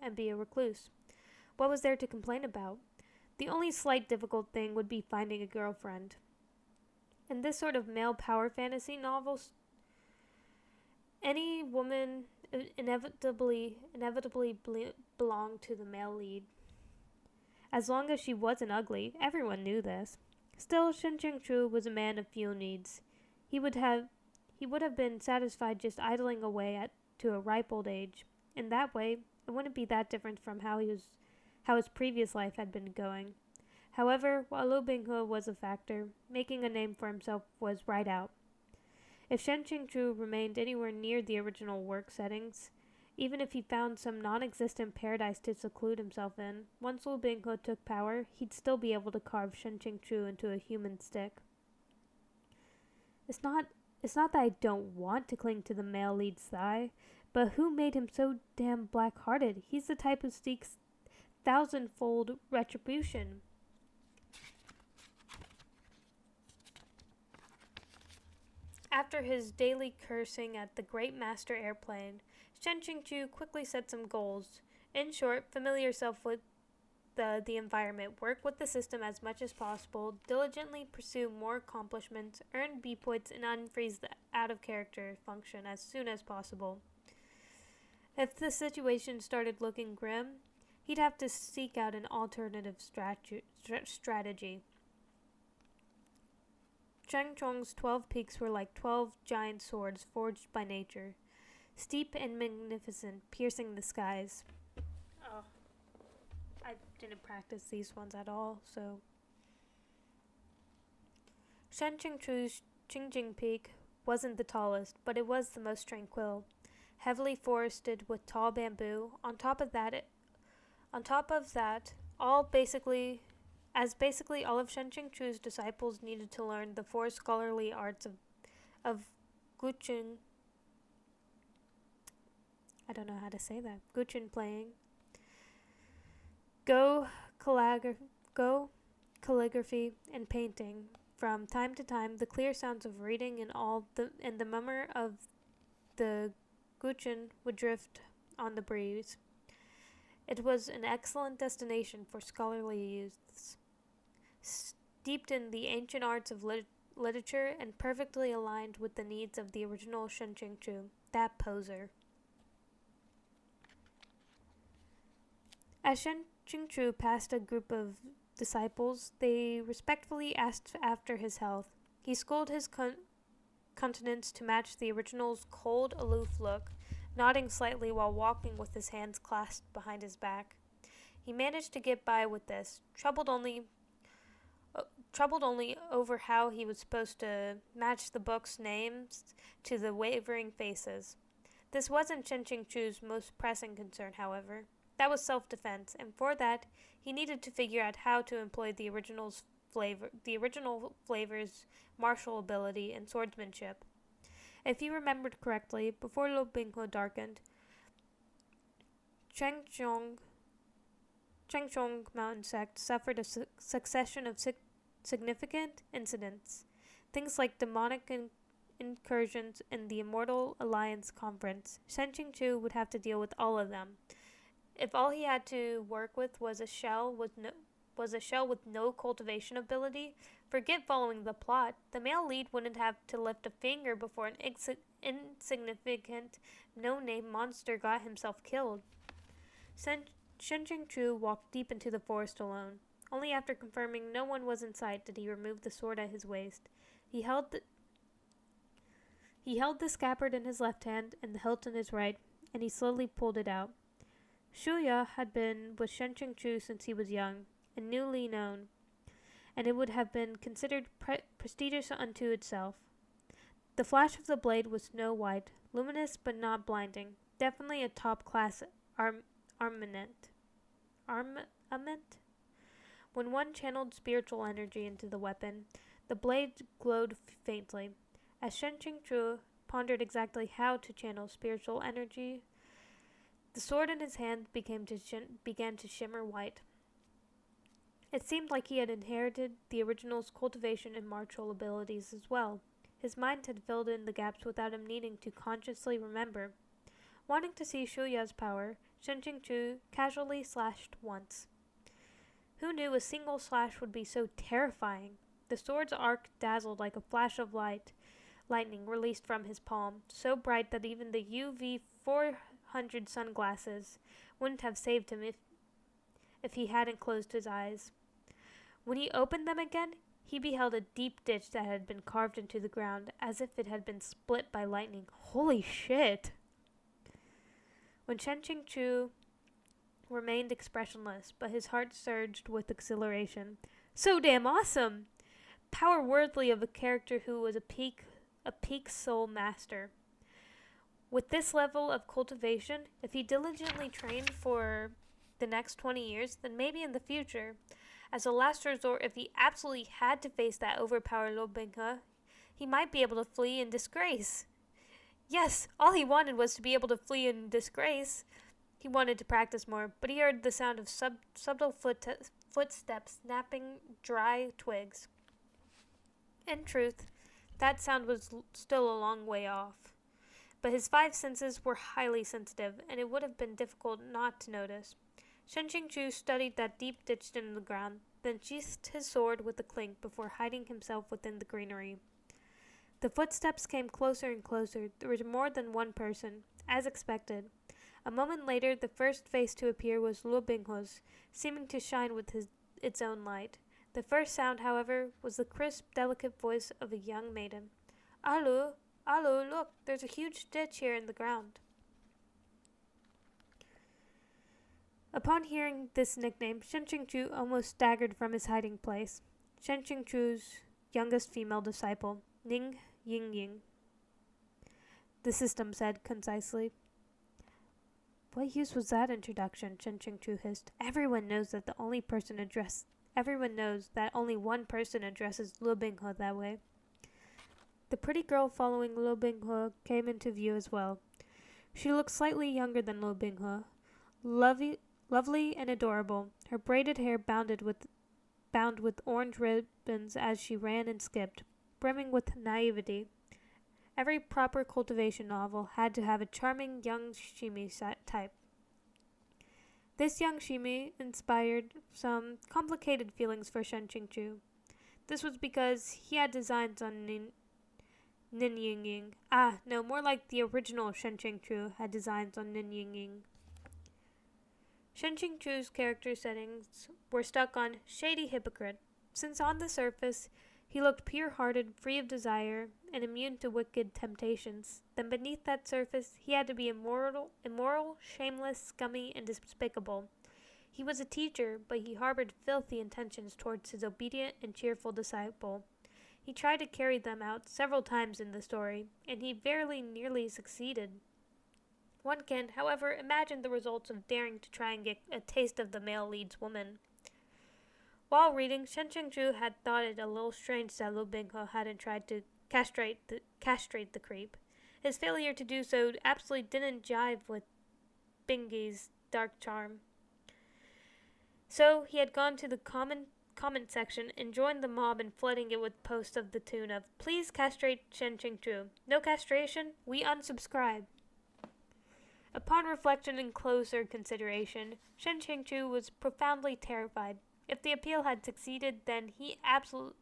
and be a recluse. What was there to complain about? The only slight difficult thing would be finding a girlfriend. In this sort of male power fantasy novels, any woman inevitably belonged to the male lead. As long as she wasn't ugly, everyone knew this. Still, Shen Qingzhu was a man of few needs. He would have been satisfied just idling away to a ripe old age. In that way, it wouldn't be that different from how his previous life had been going. However, while Lu Binghe was a factor, making a name for himself was right out. If Shen Qingzhu remained anywhere near the original work settings, even if he found some non-existent paradise to seclude himself in, once Lu Binghe took power, he'd still be able to carve Shen Qingzhu into a human stick. It's not that I don't want to cling to the male lead's thigh, but who made him so damn black-hearted? He's the type who seeks thousandfold retribution. After his daily cursing at the great master airplane, Shen Qingzhu quickly set some goals. In short, familiar yourself with the environment, work with the system as much as possible, diligently pursue more accomplishments, earn B points, and unfreeze the out-of-character function as soon as possible. If the situation started looking grim, he'd have to seek out an alternative strategy. Changchong's 12 peaks were like 12 giant swords forged by nature, steep and magnificent, piercing the skies. Oh, I didn't practice these ones at all, so... Shen Qingzhu's Qingjing Peak wasn't the tallest, but it was the most tranquil, heavily forested with tall bamboo. On top of that, basically all of Shen Qingzhu's disciples needed to learn the four scholarly arts of Guqin. I don't know how to say that. Guqin playing. Go calligraphy and painting. From time to time, the clear sounds of reading and the murmur of the Guqin would drift on the breeze. It was an excellent destination for scholarly youths, steeped in the ancient arts of literature and perfectly aligned with the needs of the original Shen Qingzhu, that poser. As Shen Qingzhu passed a group of disciples, they respectfully asked after his health. He schooled his countenance to match the original's cold, aloof look, nodding slightly while walking with his hands clasped behind his back. He managed to get by with this, troubled only over how he was supposed to match the book's names to the wavering faces. This wasn't Shen Qingzhu's most pressing concern, however. That was self-defense, and for that, he needed to figure out how to employ the original flavor's martial ability and swordsmanship. If he remembered correctly, before Lu Binghe darkened, Changchong Mountain Sect suffered a succession of significant incidents. things like demonic incursions and the Immortal Alliance Conference. Shen Qingchu would have to deal with all of them. If all he had to work with was a shell with no cultivation ability, forget following the plot. The male lead wouldn't have to lift a finger before an insignificant, no-name monster got himself killed. Shen Qingchu walked deep into the forest alone. Only after confirming no one was in sight did he remove the sword at his waist. He held the scabbard in his left hand and the hilt in his right, and he slowly pulled it out. Shuya had been with Shen Qingchu since he was young, and newly known, and it would have been considered prestigious unto itself. The flash of the blade was snow-white, luminous but not blinding, definitely a top-class armament. When one channeled spiritual energy into the weapon, the blade glowed faintly. As Shen Qingchu pondered exactly how to channel spiritual energy, the sword in his hand began to shimmer white. It seemed like he had inherited the original's cultivation and martial abilities as well. His mind had filled in the gaps without him needing to consciously remember. Wanting to see Shuya's power, Shen Qingchu casually slashed once. Who knew a single slash would be so terrifying? The sword's arc dazzled like a flash of lightning released from his palm, so bright that even the UV 400 sunglasses wouldn't have saved him if he hadn't closed his eyes. When he opened them again, he beheld a deep ditch that had been carved into the ground, as if it had been split by lightning. Holy shit! When Shen Qingchu remained expressionless, but his heart surged with exhilaration. So damn awesome! Power worthy of a character who was a peak soul master. With this level of cultivation, if he diligently trained for the next 20 years, then maybe in the future, as a last resort, if he absolutely had to face that overpowered Lu Binghe, he might be able to flee in disgrace. Yes, all he wanted was to be able to flee in disgrace. He wanted to practice more, but he heard the sound of subtle footsteps snapping dry twigs. In truth, that sound was still a long way off. But his 5 senses were highly sensitive, and it would have been difficult not to notice. Shen Qingchu studied that deep ditch in the ground, then sheathed his sword with a clink before hiding himself within the greenery. The footsteps came closer and closer. There was more than one person, as expected. A moment later, the first face to appear was Lu Binghe's, seeming to shine with its own light. The first sound, however, was the crisp, delicate voice of a young maiden. Alu, look, there's a huge ditch here in the ground. Upon hearing this nickname, Shen Qingchu almost staggered from his hiding place. Shen Qingchu's youngest female disciple, Ning Yingying. The system said concisely. What use was that introduction? Shen Qingchu hissed. Everyone knows that only one person addresses Lu Binghe that way. The pretty girl following Lu Binghe came into view as well. She looked slightly younger than Lu Binghe, lovely and adorable, her braided hair bound with orange ribbons as she ran and skipped, brimming with naivety. Every proper cultivation novel had to have a charming young shimi type. This young shimi inspired some complicated feelings for Shen Qingchu. This was because he had designs on Nin Yingying. No, more like the original Shen Qingchu had designs on Nin Yingying. Shen Qingchu's character settings were stuck on shady hypocrite, since on the surface he looked pure-hearted, free of desire, and immune to wicked temptations. Then beneath that surface he had to be immoral, shameless, scummy, and despicable. He was a teacher, but he harbored filthy intentions towards his obedient and cheerful disciple. He tried to carry them out several times in the story, and he very nearly succeeded. One can, however, imagine the results of daring to try and get a taste of the male lead's woman. While reading, Shen Qingchu had thought it a little strange that Lu Binghe hadn't tried to castrate the creep. His failure to do so absolutely didn't jive with Binghe's dark charm. So he had gone to the comment section and joined the mob in flooding it with posts of the tune of, "Please castrate Shen Qingchu. No castration? We unsubscribe." Upon reflection and closer consideration, Shen Qingchu was profoundly terrified. If the appeal had succeeded, then he'd absolutely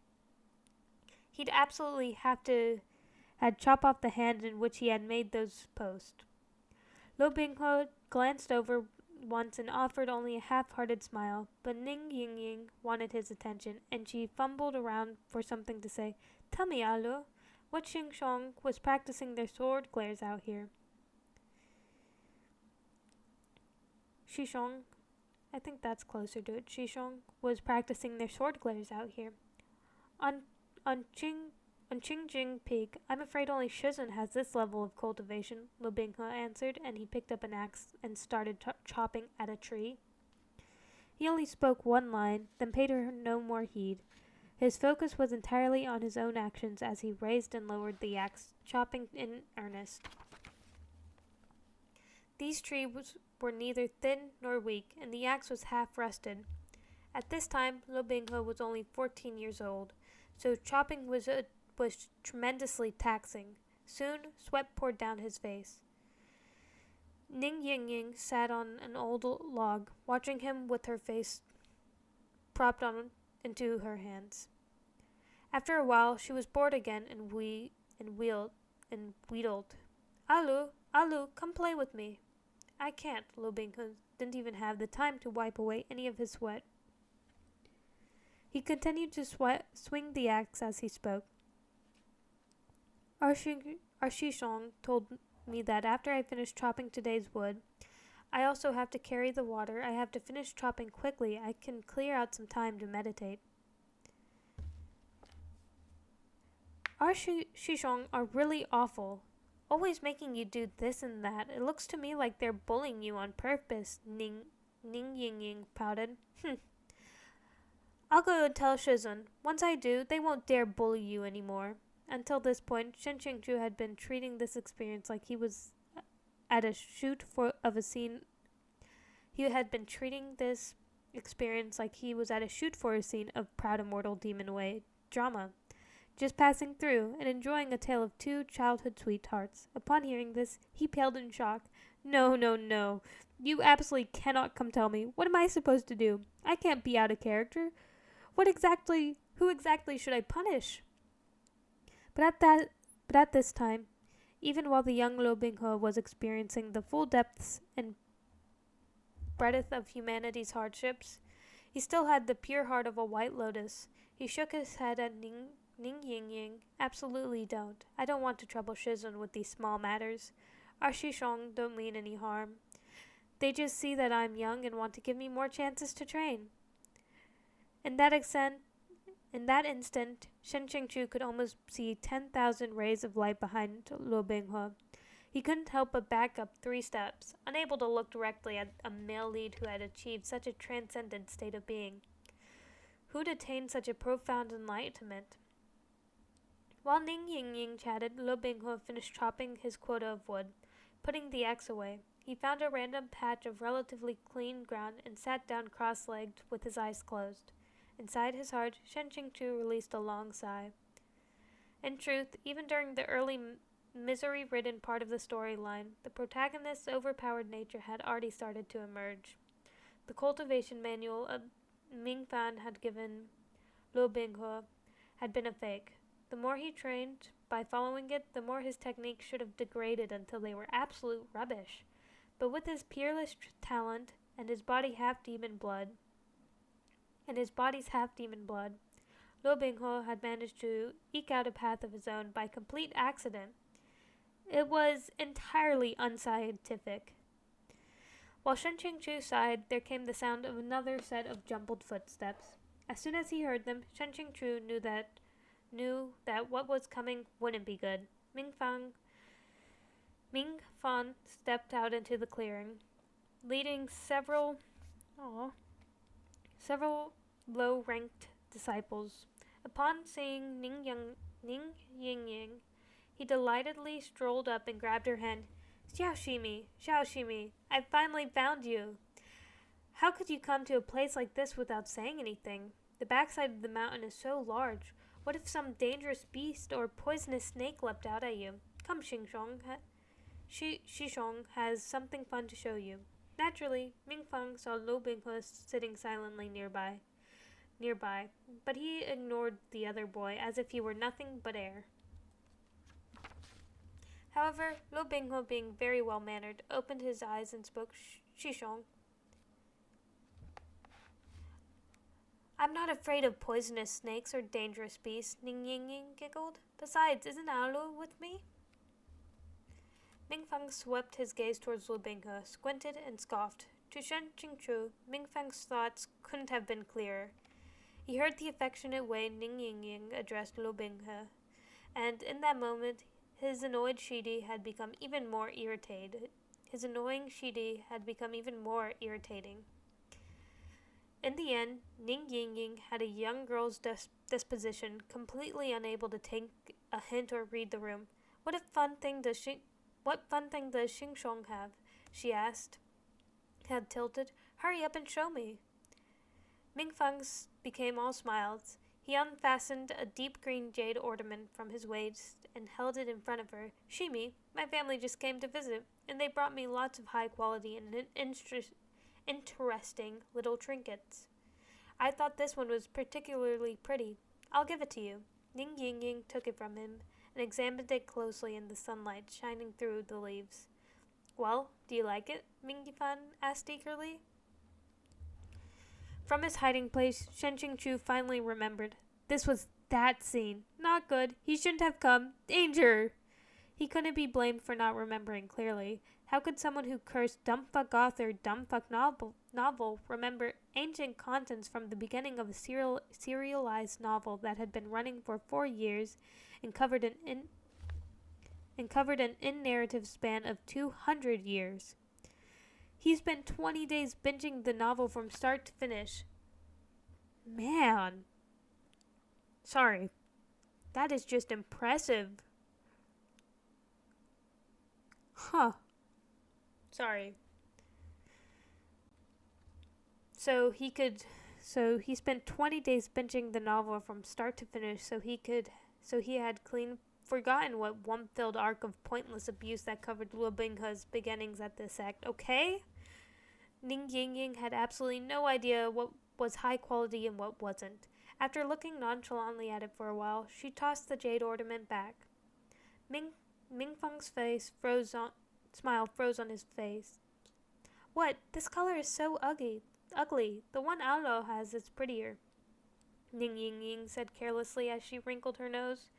have to chop off the hand in which he had made those posts. Lo Binghe glanced over once and offered only a half-hearted smile, but Ning Yingying wanted his attention, and she fumbled around for something to say. "Tell me, Alu, what Xingshong was practicing their sword glares out here?" Shishong, I think that's closer to it. Shishong was practicing their sword glares out here. On Qingjing Peak, I'm afraid only Shizun has this level of cultivation, Lu Binghe answered, and he picked up an axe and started chopping at a tree. He only spoke one line, then paid her no more heed. His focus was entirely on his own actions as he raised and lowered the axe, chopping in earnest. These trees were neither thin nor weak, and the axe was half rusted. At this time, Lu Binghe was only 14 years old, so chopping was tremendously taxing. Soon, sweat poured down his face. Ning Yingying sat on an old log, watching him with her face propped on into her hands. After a while, she was bored again and wheedled. Alu, come play with me." "I can't." Lu Binghe didn't even have the time to wipe away any of his sweat. He continued to swing the axe as he spoke. Our Shishong told me that after I finish chopping today's wood, I also have to carry the water. I have to finish chopping quickly. I can clear out some time to meditate. Our Shishong are really awful, always making you do this and that. It looks to me like they're bullying you on purpose, Ning Yingying pouted. "I'll go and tell Shizun. Once I do, they won't dare bully you anymore." Until this point, Shen Qingchu had been treating this experience like he was at a shoot of a scene. He had been treating this experience like he was at a shoot for a scene of Proud Immortal Demon Way drama, just passing through and enjoying a tale of two childhood sweethearts. Upon hearing this, he paled in shock. No. You absolutely cannot come tell me. What am I supposed to do? I can't be out of character. Who exactly should I punish?" But at this time, even while the young Lu Binghe was experiencing the full depths and breadth of humanity's hardships, he still had the pure heart of a white lotus. He shook his head at Ning Yingying. "Absolutely don't. I don't want to trouble Shizun with these small matters. Our Shishong don't mean any harm. They just see that I'm young and want to give me more chances to train." In that instant, Shen Qingchu could almost see 10,000 rays of light behind Lu Binghe. He couldn't help but back up 3 steps, unable to look directly at a male lead who had achieved such a transcendent state of being. Who'd attained such a profound enlightenment? While Ning Yingying chatted, Lu Binghe finished chopping his quota of wood. Putting the axe away, he found a random patch of relatively clean ground and sat down cross-legged with his eyes closed. Inside his heart, Shen Qingchu released a long sigh. In truth, even during the early misery-ridden part of the storyline, the protagonist's overpowered nature had already started to emerge. The cultivation manual Ming Fan had given Lu Binghe had been a fake. The more he trained by following it, the more his techniques should have degraded until they were absolute rubbish. But with his peerless talent and his body's half demon blood, Lu Binghe had managed to eke out a path of his own by complete accident. It was entirely unscientific. While Shen Qingchu sighed, there came the sound of another set of jumbled footsteps. As soon as he heard them, Shen Qingchu knew that what was coming wouldn't be good. Ming Fan stepped out into the clearing, leading several low-ranked disciples. Upon seeing Ning Yingying, he delightedly strolled up and grabbed her hand. Xiao Shimi, I finally found you. How could you come to a place like this without saying anything?" The backside of the mountain is so large. What if some dangerous beast or poisonous snake leapt out at you? Come, Shishong has something fun to show you. Naturally, Mingfang saw Lu Binghe sitting silently nearby, but he ignored the other boy as if he were nothing but air. However, Lu Binghe, being very well-mannered, opened his eyes and spoke Shishong. I'm not afraid of poisonous snakes or dangerous beasts, Ning Ying Ying giggled. Besides, isn't Alu with me? Mingfang swept his gaze towards Lu Binghe, squinted, and scoffed. To Shen Qingchu, Mingfang's thoughts couldn't have been clearer. He heard the affectionate way Ning Ying Ying addressed Lu Binghe, and in that moment, his annoying Shidi had become even more irritating. In the end, Ning Ying Ying had a young girl's disposition, completely unable to take a hint or read the room. What fun thing does Xingshong have? She asked. Head tilted. Hurry up and show me. Mingfang became all smiles. He unfastened a deep green jade ornament from his waist and held it in front of her. Shimi, my family just came to visit, and they brought me lots of high quality and interesting little trinkets. I thought this one was particularly pretty. I'll give it to you. Ning Ying Ying took it from him and examined it closely in the sunlight shining through the leaves. Well, do you like it? Mingifan asked eagerly. From his hiding place, Shen Qingchu finally remembered. This was that scene. Not good. He shouldn't have come. Danger! He couldn't be blamed for not remembering clearly. How could someone who cursed dumbfuck author, dumbfuck novel remember ancient contents from the beginning of a serialized novel that had been running for 4 years and covered an in-narrative span of 200 years? He spent 20 days binging the novel from start to finish. Man. Sorry. That is just impressive. Huh. Sorry. So he spent 20 days binging the novel from start to finish so he had clean forgotten what one-filled arc of pointless abuse that covered Lu Binghe's beginnings at this sect, okay? Ning Ying Ying had absolutely no idea what was high quality and what wasn't. After looking nonchalantly at it for a while, she tossed the jade ornament back. Mingfang's smile froze on his face. What? This color is so ugly. The one Aolo has is prettier. Ning Ying Ying said carelessly as she wrinkled her nose.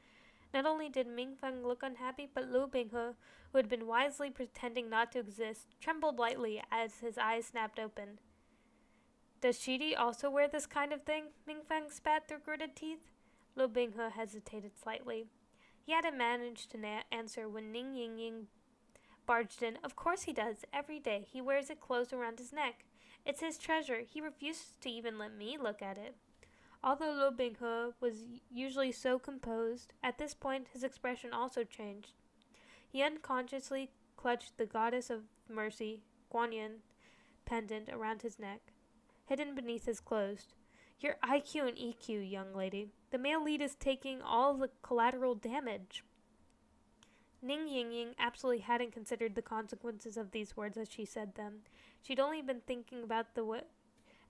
Not only did Mingfang look unhappy, but Lu Binghe, who had been wisely pretending not to exist, trembled lightly as his eyes snapped open. Does Shidi also wear this kind of thing? Mingfang spat through gritted teeth. Lu Binghe hesitated slightly. He hadn't managed to answer when Ning Ying Ying barged in. Of course he does. Every day. He wears it closed around his neck. It's his treasure. He refuses to even let me look at it. Although Lu Binghe was usually so composed, at this point his expression also changed. He unconsciously clutched the Goddess of Mercy, Guanyin, pendant around his neck, hidden beneath his clothes. Your IQ and EQ, young lady. The male lead is taking all the collateral damage. Ning Ying Ying absolutely hadn't considered the consequences of these words as she said them. She'd only been thinking about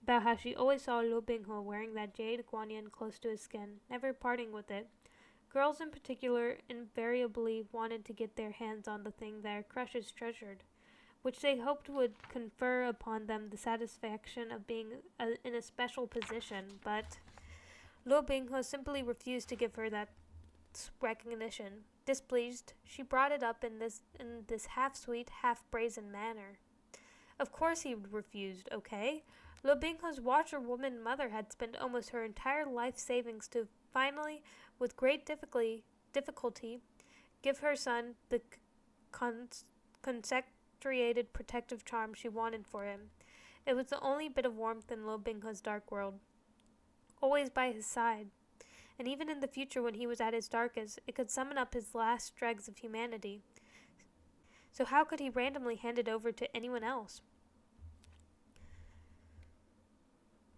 how she always saw Lu Binghe wearing that jade guanyin close to his skin, never parting with it. Girls in particular invariably wanted to get their hands on the thing their crushes treasured, which they hoped would confer upon them the satisfaction of being in a special position, but Lu Binghe simply refused to give her that recognition. Displeased, she brought it up in this half-sweet, half-brazen manner. Of course he refused, okay? Lu Binghe's washerwoman mother had spent almost her entire life savings to finally, with great difficulty, give her son the consecrated protective charm she wanted for him. It was the only bit of warmth in Lu Binghe's dark world. Always by his side. And even in the future when he was at his darkest, it could summon up his last dregs of humanity. So how could he randomly hand it over to anyone else?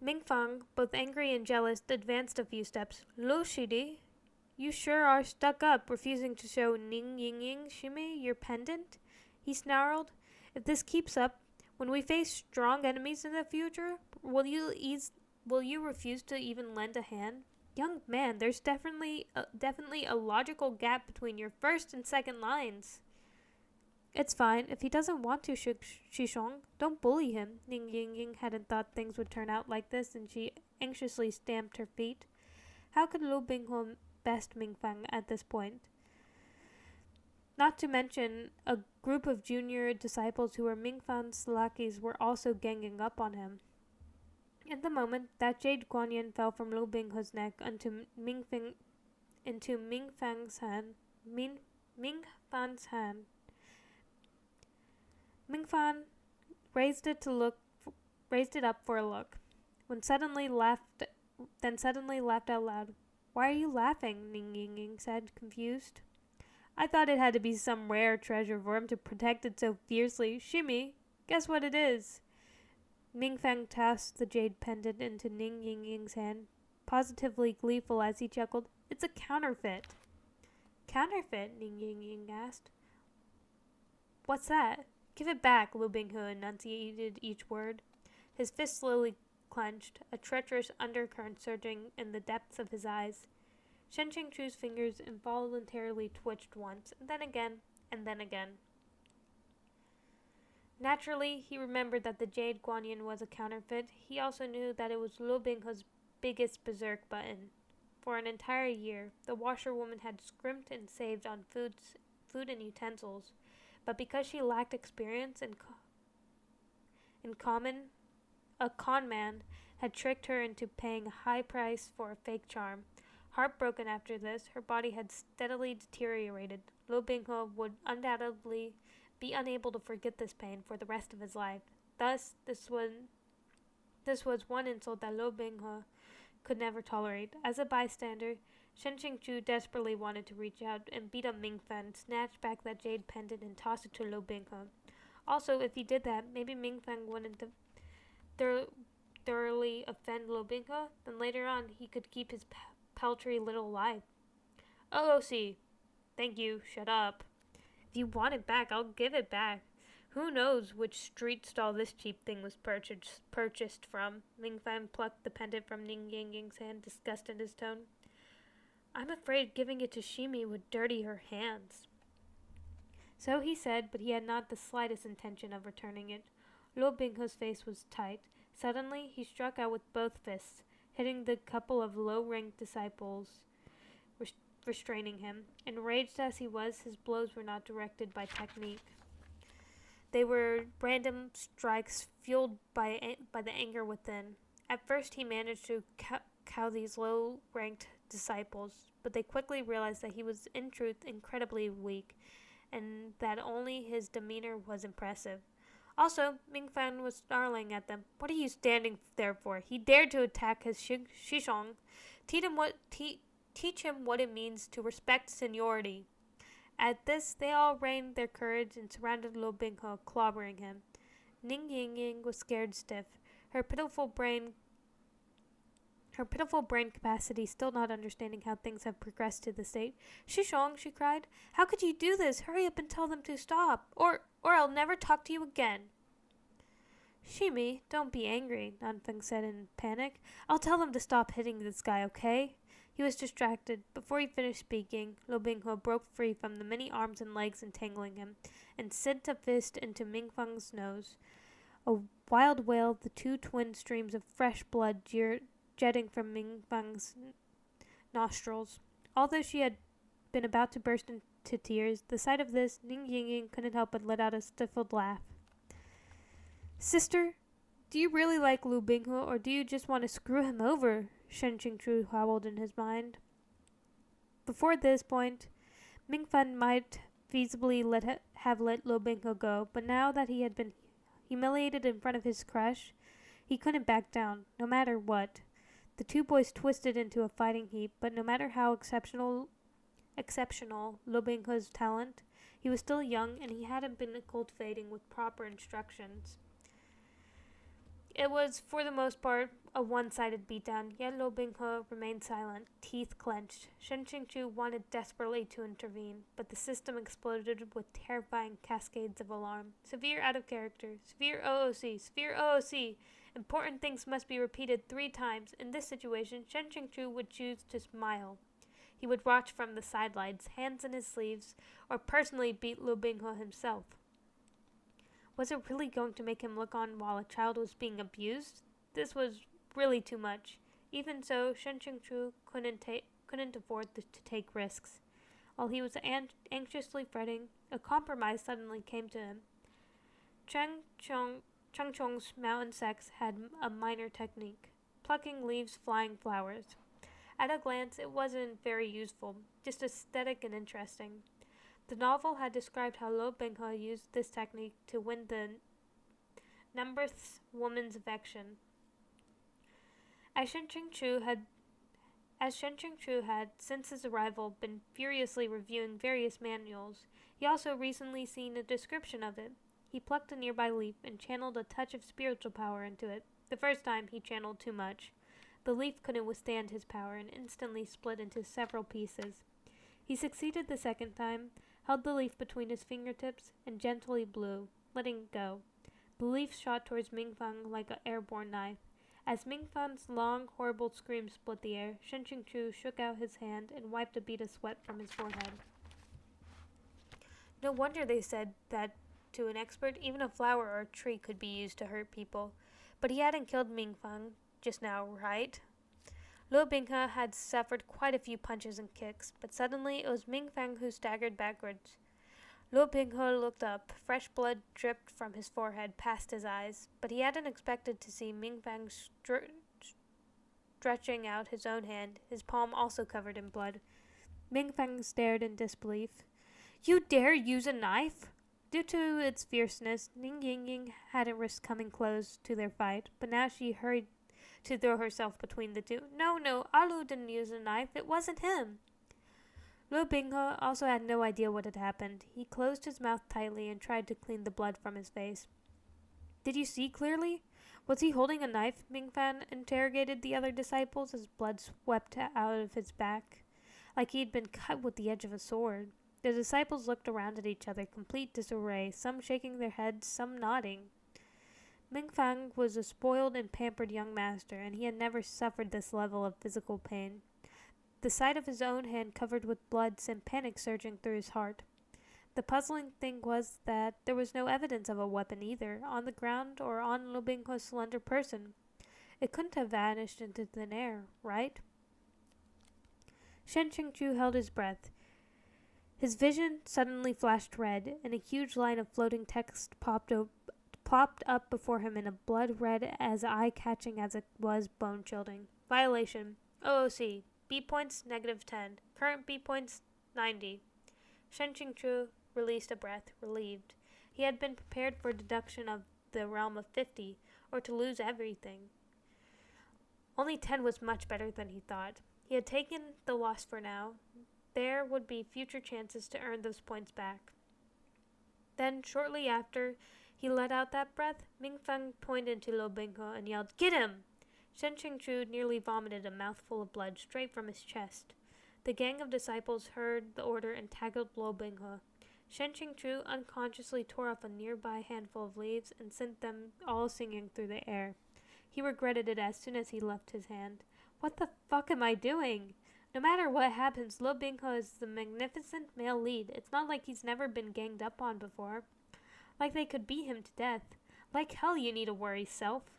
Mingfang, both angry and jealous, advanced a few steps. Lo Shidi, you sure are stuck up, refusing to show Ning Ying Ying Shimi your pendant, he snarled. If this keeps up, when we face strong enemies in the future, will you refuse to even lend a hand? Young man, there's definitely a logical gap between your first and second lines. It's fine. If he doesn't want to, Shishong, don't bully him. Ning Ying Ying hadn't thought things would turn out like this, and she anxiously stamped her feet. How could Lu Binghu best Mingfang at this point? Not to mention, a group of junior disciples who were Mingfang's lackeys were also ganging up on him. At the moment, that jade guanyin fell from Lu Binghu's neck into Mingfang's hand. Mingfan's hand. Mingfan raised it up for a look, then suddenly laughed out loud. Why are you laughing? Ning Ying Ying said, confused. I thought it had to be some rare treasure for him to protect it so fiercely. Shimmy, guess what it is? Mingfang tossed the jade pendant into Ning Ying Ying's hand, positively gleeful as he chuckled. It's a counterfeit. Counterfeit? Ning Ying Ying asked. What's that? Give it back, Lu Binghu enunciated each word. His fist slowly clenched, a treacherous undercurrent surging in the depths of his eyes. Shen Qingchu's fingers involuntarily twitched once, and then again, and then again. Naturally, he remembered that the jade guanyin was a counterfeit. He also knew that it was Lu Binghu's biggest berserk button. For an entire year, the washerwoman had scrimped and saved on food and utensils, but because she lacked experience in common, a con man had tricked her into paying a high price for a fake charm. Heartbroken after this, her body had steadily deteriorated. Lu Binghu would undoubtedly be unable to forget this pain for the rest of his life. Thus, this was one insult that Lu Binghu could never tolerate. As a bystander, Shen Qingchu desperately wanted to reach out and beat up Mingfang, snatch back that jade pendant, and toss it to Lu Binghu. Also, if he did that, maybe Mingfang wouldn't thoroughly offend Lu Binghu, then later on he could keep his paltry little life. Oh, see. Thank you. Shut up. If you want it back, I'll give it back. Who knows which street stall this cheap thing was purchased from? Mingfang plucked the pendant from Ning Ying Ying's hand, disgust in his tone. I'm afraid giving it to Shimi would dirty her hands. So he said, but he had not the slightest intention of returning it. Lu Binghu's face was tight. Suddenly, he struck out with both fists, hitting the couple of low-ranked disciples, restraining him. Enraged as he was, his blows were not directed by technique. They were random strikes fueled by the anger within. At first, he managed to cow these low-ranked disciples, but they quickly realized that he was in truth incredibly weak, and that only his demeanor was impressive. Also, Mingfang was snarling at them. What are you standing there for? He dared to attack his Shishong. Teach him what it means to respect seniority. At this, they all reined their courage and surrounded Lu Binghu, clobbering him. Ning Ying Ying was scared stiff, her pitiful brain capacity still not understanding how things have progressed to this state. Shishong, she cried, how could you do this? Hurry up and tell them to stop, or I'll never talk to you again. Shimi, don't be angry, Nanfeng said in panic. I'll tell them to stop hitting this guy, okay? He was distracted. Before he finished speaking, Lu Binghu broke free from the many arms and legs entangling him, and sent a fist into Mingfang's nose. A wild wail, the two twin streams of fresh blood jetting from Mingfang's nostrils. Although she had been about to burst into tears, the sight of this, Ning Ying Ying couldn't help but let out a stifled laugh. Sister, do you really like Lu Binghu, or do you just want to screw him over? Shen Qingchu howled in his mind. Before this point, Mingfang might feasibly have let Lu Binghu go, but now that he had been humiliated in front of his crush, he couldn't back down, no matter what. The two boys twisted into a fighting heap, but no matter how exceptional Lu Binghu's talent, he was still young and he hadn't been cultivating with proper instructions. It was, for the most part, a one-sided beatdown, yet Lo Binghe remained silent, teeth clenched. Shen Qingchu wanted desperately to intervene, but the system exploded with terrifying cascades of alarm. Severe out of character. Severe OOC. Severe OOC. Important things must be repeated 3 times. In this situation, Shen Qingchu would choose to smile. He would watch from the sidelines, hands in his sleeves, or personally beat Lo Binghe himself. Was it really going to make him look on while a child was being abused? This was really too much. Even so, Shen Qingchu couldn't afford to take risks. While he was anxiously fretting, a compromise suddenly came to him. Chengchong's mountain sects had a minor technique, plucking leaves, flying flowers. At a glance, it wasn't very useful, just aesthetic and interesting. The novel had described how Lo Binghe used this technique to win the numberth woman's affection. As Shen Qingchu had, since his arrival, been furiously reviewing various manuals, he also recently seen a description of it. He plucked a nearby leaf and channeled a touch of spiritual power into it. The first time, he channeled too much. The leaf couldn't withstand his power and instantly split into several pieces. He succeeded the second time, held the leaf between his fingertips, and gently blew, letting it go. The leaf shot towards Mingfang like an airborne knife. As Mingfang's long, horrible scream split the air, Shen Qingchu shook out his hand and wiped a bead of sweat from his forehead. No wonder they said that to an expert, even a flower or a tree could be used to hurt people. But he hadn't killed Mingfang just now, right? Lo Binghe had suffered quite a few punches and kicks, but suddenly it was Mingfang who staggered backwards. Lo Binghe looked up. Fresh blood dripped from his forehead past his eyes, but he hadn't expected to see Mingfang stretching out his own hand, his palm also covered in blood. Mingfang stared in disbelief. "You dare use a knife?" Due to its fierceness, Ning Yingying hadn't risked coming close to their fight, but now she hurried to throw herself between the two. No, Alu didn't use a knife. It wasn't him. Lo Binghe also had no idea what had happened. He closed his mouth tightly and tried to clean the blood from his face. "Did you see clearly? Was he holding a knife?" Mingfang interrogated the other disciples as blood swept out of his back, like he had been cut with the edge of a sword. The disciples looked around at each other, complete disarray, some shaking their heads, some nodding. Mingfang was a spoiled and pampered young master, and he had never suffered this level of physical pain. The sight of his own hand covered with blood sent panic surging through his heart. The puzzling thing was that there was no evidence of a weapon either, on the ground or on Lo Binghe's slender person. It couldn't have vanished into thin air, right? Shen Qingchu held his breath. His vision suddenly flashed red, and a huge line of floating text popped up before him in a blood red as eye-catching as it was bone-chilling. Violation. OOC. B points, -10. Current B points, 90. Shen Qingchu released a breath, relieved. He had been prepared for deduction of the realm of 50, or to lose everything. Only 10 was much better than he thought. He had taken the loss for now. There would be future chances to earn those points back. Then, shortly after he let out that breath, Mingfang pointed to Lo Binghe and yelled, "Get him!" Shen Qingchu nearly vomited a mouthful of blood straight from his chest. The gang of disciples heard the order and tackled Lo Binghe. Shen Qingchu unconsciously tore off a nearby handful of leaves and sent them all singing through the air. He regretted it as soon as he left his hand. What the fuck am I doing? No matter what happens, Lo Binghe is the magnificent male lead. It's not like he's never been ganged up on before. Like they could beat him to death. Like hell you need to worry, self.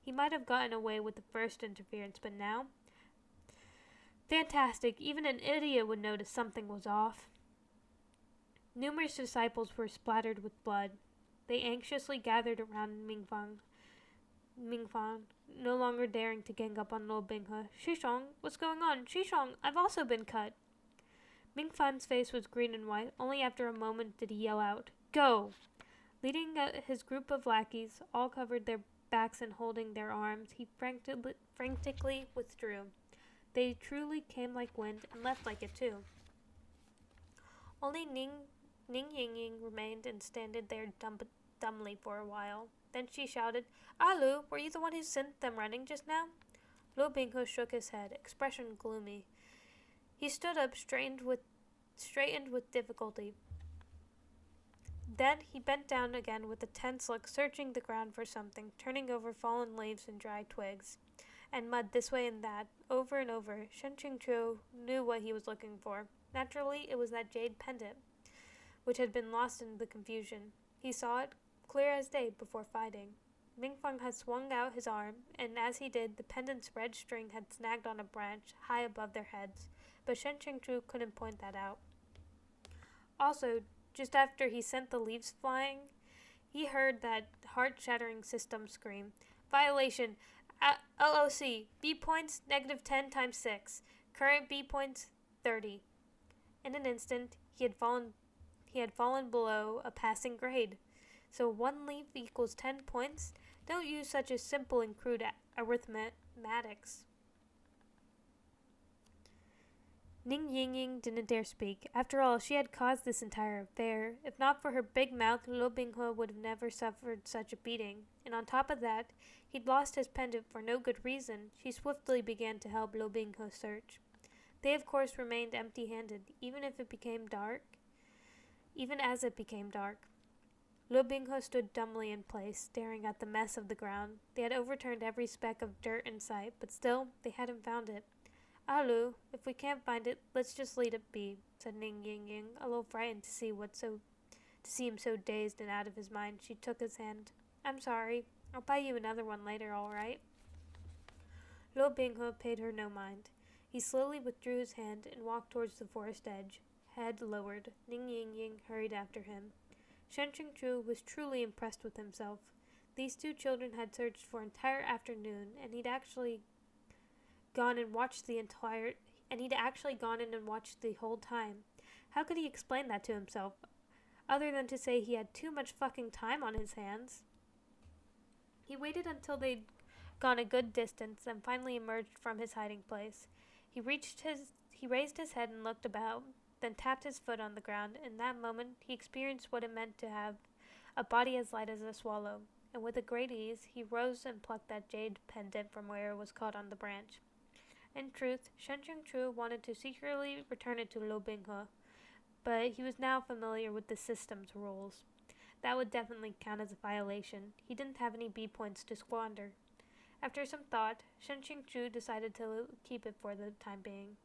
He might have gotten away with the first interference, but now? Fantastic. Even an idiot would notice something was off. Numerous disciples were splattered with blood. They anxiously gathered around Mingfang, no longer daring to gang up on Lo Binghe. "Shishong, what's going on? Shishong, I've also been cut." Mingfang's face was green and white. Only after a moment did he yell out, "Go!" Leading his group of lackeys, all covered their backs and holding their arms, he frantically withdrew. They truly came like wind and left like it too. Only Ning Yingying remained and standed there dumbly for a while. Then she shouted, "Alu, were you the one who sent them running just now?" Lo Bingho shook his head, expression gloomy. He stood up, straightened with difficulty. Then he bent down again with a tense look, searching the ground for something, turning over fallen leaves and dry twigs, and mud this way and that, over and over. Shen Qingchu knew what he was looking for. Naturally, it was that jade pendant, which had been lost in the confusion. He saw it, clear as day, before fighting. Mingfeng had swung out his arm, and as he did, the pendant's red string had snagged on a branch high above their heads, but Shen Qingchu couldn't point that out. Also, just after he sent the leaves flying, he heard that heart-shattering system scream, "Violation! LOC! B points, -10 times 6. Current B points, 30. In an instant, he had fallen below a passing grade. So 1 leaf equals 10 points? Don't use such a simple and crude arithmetics. Ning Yingying didn't dare speak. After all, she had caused this entire affair. If not for her big mouth, Lo Binghe would have never suffered such a beating. And on top of that, he'd lost his pendant for no good reason. She swiftly began to help Lo Binghe search. They, of course, remained empty-handed, even as it became dark. Lo Binghe stood dumbly in place, staring at the mess of the ground. They had overturned every speck of dirt in sight, but still, they hadn't found it. "Alu, if we can't find it, let's just leave it be," said Ning Yingying, a little frightened to see him so dazed and out of his mind. She took his hand. "I'm sorry. I'll buy you another one later, all right?" Lo Binghe paid her no mind. He slowly withdrew his hand and walked towards the forest edge. Head lowered, Ning Yingying hurried after him. Shen Qingchu was truly impressed with himself. These 2 children had searched for an entire afternoon, and he'd actually gone in and watched the whole time. How could he explain that to himself, other than to say he had too much fucking time on his hands? He waited until they'd gone a good distance, and finally emerged from his hiding place. He raised his head and looked about, then tapped his foot on the ground. In that moment, he experienced what it meant to have a body as light as a swallow, and with a great ease, he rose and plucked that jade pendant from where it was caught on the branch. In truth, Shen Qingchu wanted to secretly return it to Lo Binghe, but he was now familiar with the system's rules. That would definitely count as a violation. He didn't have any B points to squander. After some thought, Shen Qingchu decided to keep it for the time being.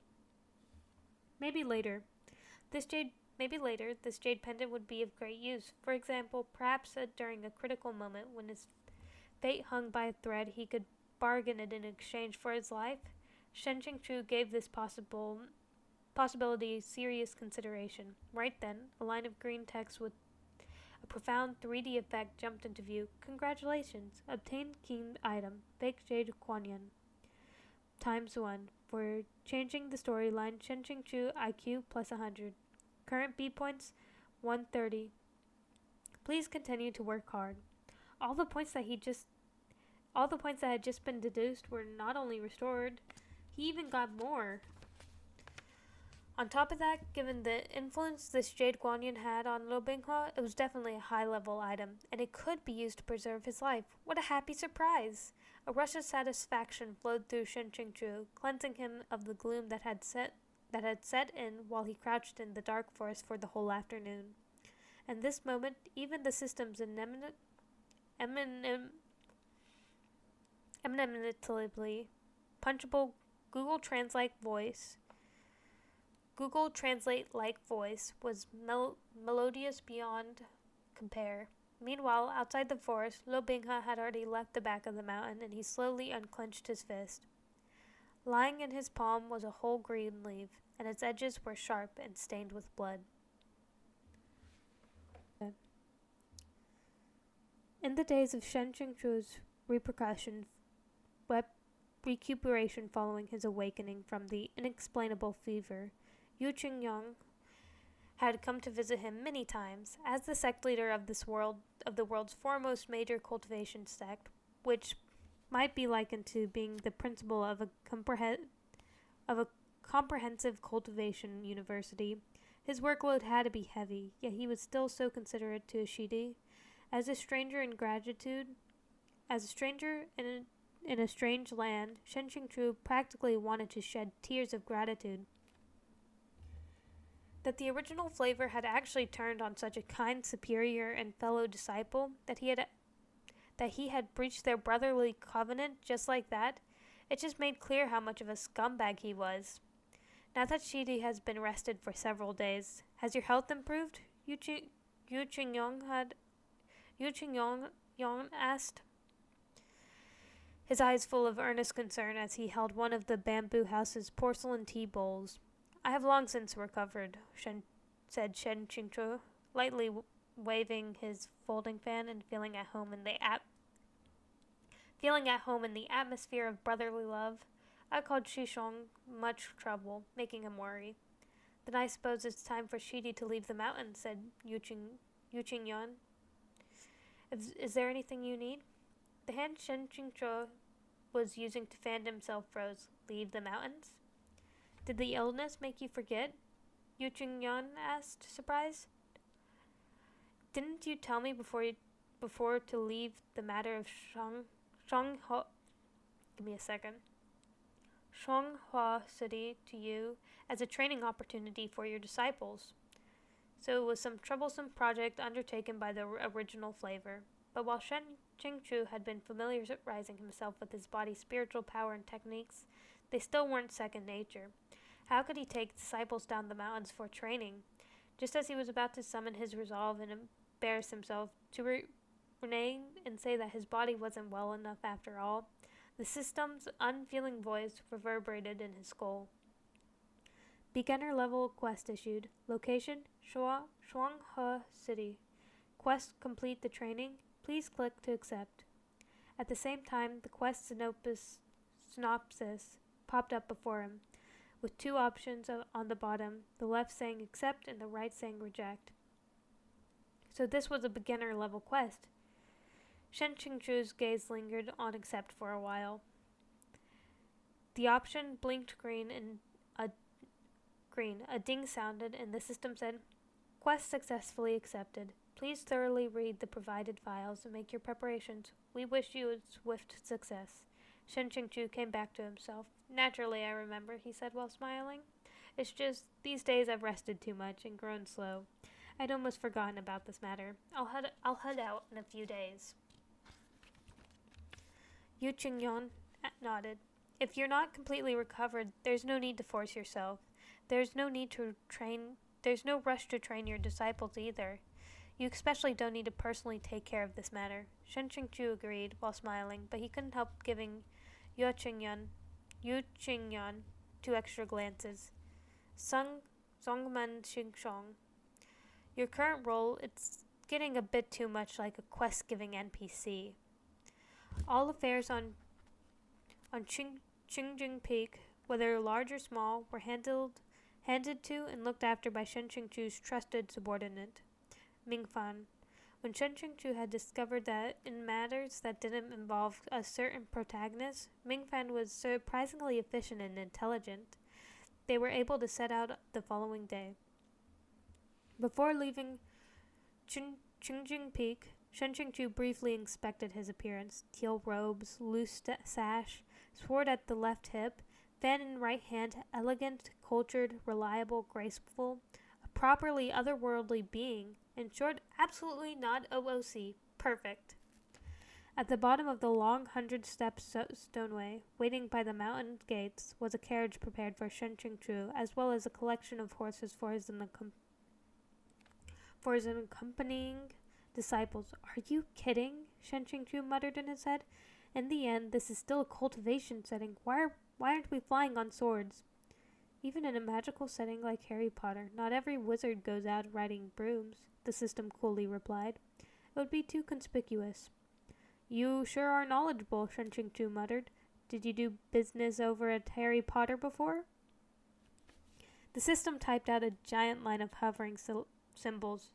Maybe later, this jade pendant would be of great use. For example, perhaps during a critical moment when his fate hung by a thread, he could bargain it in exchange for his life. Shen Qingchu gave this possibility serious consideration. Right then, a line of green text with a profound 3D effect jumped into view. "Congratulations! Obtained keen item, Fake Jade Kuanyan. ×1. For changing the storyline, Shen Qingchu IQ plus 100. Current B points, 130. Please continue to work hard." All the points that had just been deduced were not only restored, he even got more. On top of that, given the influence this Jade Guanyin had on Lo Binghe, it was definitely a high-level item, and it could be used to preserve his life. What a happy surprise! A rush of satisfaction flowed through Shen Qingchu, cleansing him of the gloom that had set in while he crouched in the dark forest for the whole afternoon. And this moment, even the system's eminently punchable Google Translate-like voice was melodious beyond compare. Meanwhile, outside the forest, Lo Binghe had already left the back of the mountain, and he slowly unclenched his fist. Lying in his palm was a whole green leaf, and its edges were sharp and stained with blood. In the days of Shen Qingchu's recuperation following his awakening from the inexplainable fever, Yu Qingyong had come to visit him many times. As the sect leader of the world's foremost major cultivation sect, which might be likened to being the principal of a comprehensive cultivation university, his workload had to be heavy, yet he was still so considerate to Ashidi, As a stranger in gratitude, as a stranger in a strange land, Shen Qingchu practically wanted to shed tears of gratitude. That the original flavor had actually turned on such a kind superior and fellow disciple, that he had breached their brotherly covenant just like that, it just made clear how much of a scumbag he was. Now that Shidi has been rested for several days, has your health improved? Yu Qingyong asked, his eyes full of earnest concern as he held one of the bamboo house's porcelain tea bowls. I have long since recovered, said Shen Qingchu, lightly waving his folding fan and feeling at home in the atmosphere of brotherly love. I called Shishong much trouble, making him worry. Then I suppose it's time for Shidi to leave the mountain, said Yu Qingyan. Is there anything you need? The hand Shen Qingchu was using to fan himself froze. Leave the mountains? Did the illness make you forget? Yu Qingyan asked, surprised. Didn't you tell me before to leave the matter of Shanghua City to you as a training opportunity for your disciples? So it was some troublesome project undertaken by the original flavor. But while Shen Qingchu had been familiarizing himself with his body's spiritual power and techniques, they still weren't second nature. How could he take disciples down the mountains for training? Just as he was about to summon his resolve and embarrass himself to renege and say that his body wasn't well enough after all, the system's unfeeling voice reverberated in his skull. Beginner level quest issued. Location: Shuanghe City. Quest complete the training. Please click to accept. At the same time, the quest synopsis popped up before him, with two options on the bottom, the left saying accept and the right saying reject. So this was a beginner level quest. Shen Qingchu's gaze lingered on accept for a while. The option blinked green and a ding sounded and the system said, Quest successfully accepted. Please thoroughly read the provided files and make your preparations. We wish you a swift success. Shen Qingchu came back to himself. Naturally, I remember, he said while smiling. It's just, these days I've rested too much and grown slow. I'd almost forgotten about this matter. I'll head out in a few days. Yu Qingyan nodded. If you're not completely recovered, there's no need to force yourself. There's no rush to train your disciples either. You especially don't need to personally take care of this matter. Shen Qingchu agreed while smiling, but he couldn't help giving Yu Qingyan two extra glances. Zongman Xingshong. Your current role, it's getting a bit too much like a quest-giving NPC. All affairs on Qingjing Peak, whether large or small, were handed to and looked after by Shen Qingchu's trusted subordinate, Mingfan. When Shen Qingchu had discovered that in matters that didn't involve a certain protagonist, Mingfan was surprisingly efficient and intelligent. They were able to set out the following day. Before leaving Qingjing Peak, Shen Qingchu briefly inspected his appearance. Teal robes, loose sash, sword at the left hip, fan in right hand, elegant, cultured, reliable, graceful, a properly otherworldly being. In short, absolutely not OOC. Perfect. At the bottom of the long 100-step stoneway, waiting by the mountain gates, was a carriage prepared for Shen Qingchu, as well as a collection of horses for his accompanying disciples. Are you kidding? Shen Qingchu muttered in his head. In the end, this is still a cultivation setting. Why aren't we flying on swords? Even in a magical setting like Harry Potter, not every wizard goes out riding brooms, the system coolly replied. It would be too conspicuous. You sure are knowledgeable, Shen Qingchu muttered. Did you do business over at Harry Potter before? The system typed out a giant line of hovering symbols. ...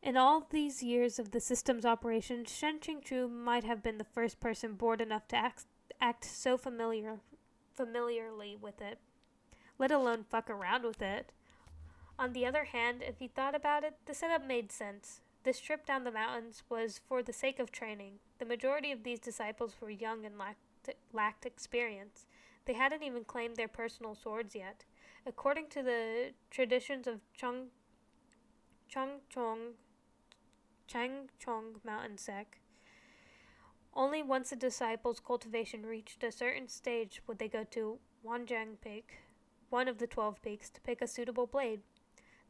In all these years of the system's operation, Shen Qingchu might have been the first person bored enough to act so familiarly with it, let alone fuck around with it. On the other hand, if he thought about it, the setup made sense. This trip down the mountains was for the sake of training. The majority of these disciples were young and lacked experience. They hadn't even claimed their personal swords yet. According to the traditions of Changchong mountain sect, only once a disciple's cultivation reached a certain stage would they go to Wanjiang Peak, one of the 12 peaks, to pick a suitable blade.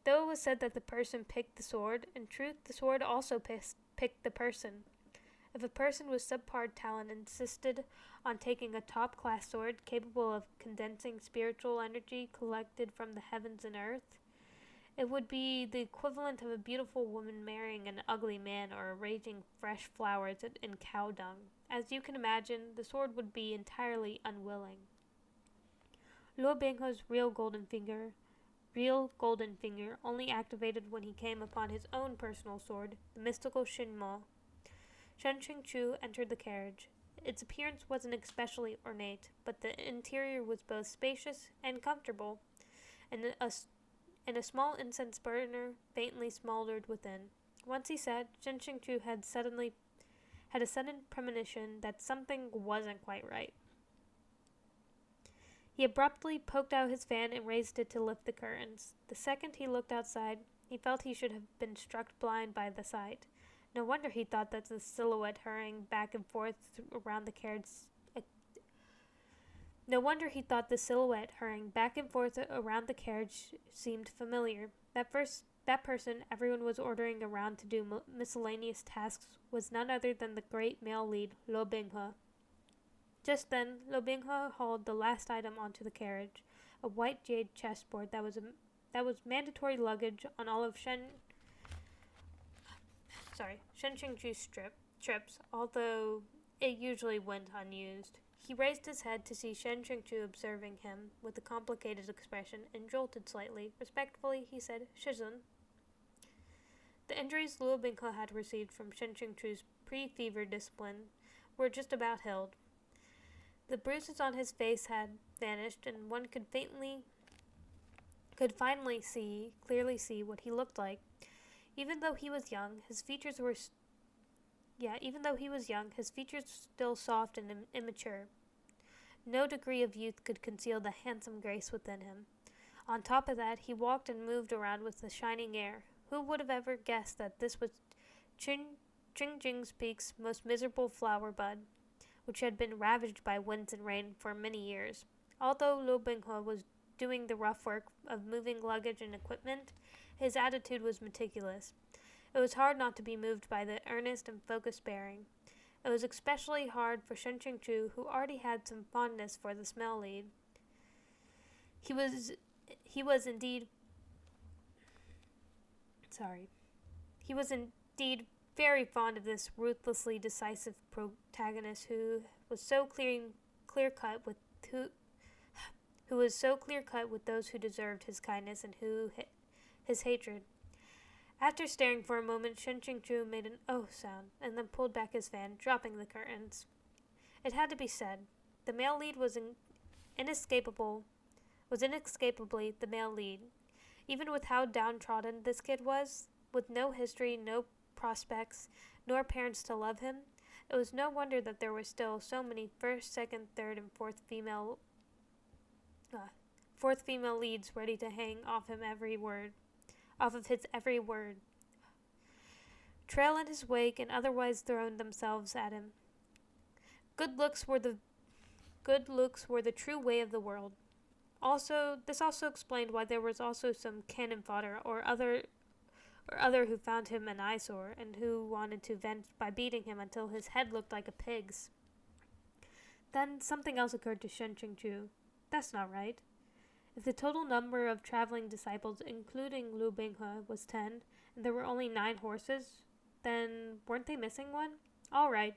Though it was said that the person picked the sword, in truth the sword also picked the person. If a person with subpar talent insisted on taking a top-class sword capable of condensing spiritual energy collected from the heavens and earth, it would be the equivalent of a beautiful woman marrying an ugly man or arranging fresh flowers in cow dung. As you can imagine, the sword would be entirely unwilling. Luo Binghe's real golden finger, only activated when he came upon his own personal sword, the mystical Shinmo. Shen Qingchu entered the carriage. Its appearance wasn't especially ornate, but the interior was both spacious and comfortable, and a small incense burner faintly smoldered within. Once he sat, Shen Qingchu had a sudden premonition that something wasn't quite right. He abruptly poked out his fan and raised it to lift the curtains. The second he looked outside, he felt he should have been struck blind by the sight. No wonder he thought that the silhouette hurrying back and forth around the carriage seemed familiar. That person everyone was ordering around to do miscellaneous tasks was none other than the great male lead, Luo Binghe. Just then, Luo Binghe hauled the last item onto the carriage, a white jade chessboard that was mandatory luggage on all of Shen Qingchu's trips, although it usually went unused. He raised his head to see Shen Qingchu observing him with a complicated expression and jolted slightly. Respectfully, he said, "Shizun." The injuries Luo Binghe had received from Shen Qingchu's pre-fever discipline were just about healed. The bruises on his face had vanished, and one could finally clearly see what he looked like. Even though he was young, his features were still soft and immature. No degree of youth could conceal the handsome grace within him. On top of that, he walked and moved around with a shining air. Who would have ever guessed that this was Qingjing's Peak's most miserable flower bud, which had been ravaged by winds and rain for many years? Although Luo Binghe was doing the rough work of moving luggage and equipment, his attitude was meticulous. It was hard not to be moved by the earnest and focused bearing. It was especially hard for Shen Qingchu, who already had some fondness for the smell lead. He was indeed very fond of this ruthlessly decisive protagonist who was so clear-cut with those who deserved his kindness and his hatred. After staring for a moment, Shen Qingchu made an "oh" sound, and then pulled back his fan, dropping the curtains. It had to be said. The male lead was inescapably the male lead. Even with how downtrodden this kid was, with no history, no prospects, nor parents to love him, it was no wonder that there were still so many first, second, third, and fourth female leads ready to hang off of his every word, trail in his wake, and otherwise throw themselves at him. Good looks were the true way of the world. This also explained why there was also some cannon fodder or other who found him an eyesore and who wanted to vent by beating him until his head looked like a pig's. Then something else occurred to Shen Qingchu. That's not right. If the total number of traveling disciples, including Luo Binghe, was 10, and there were only 9 horses, then weren't they missing one? All right.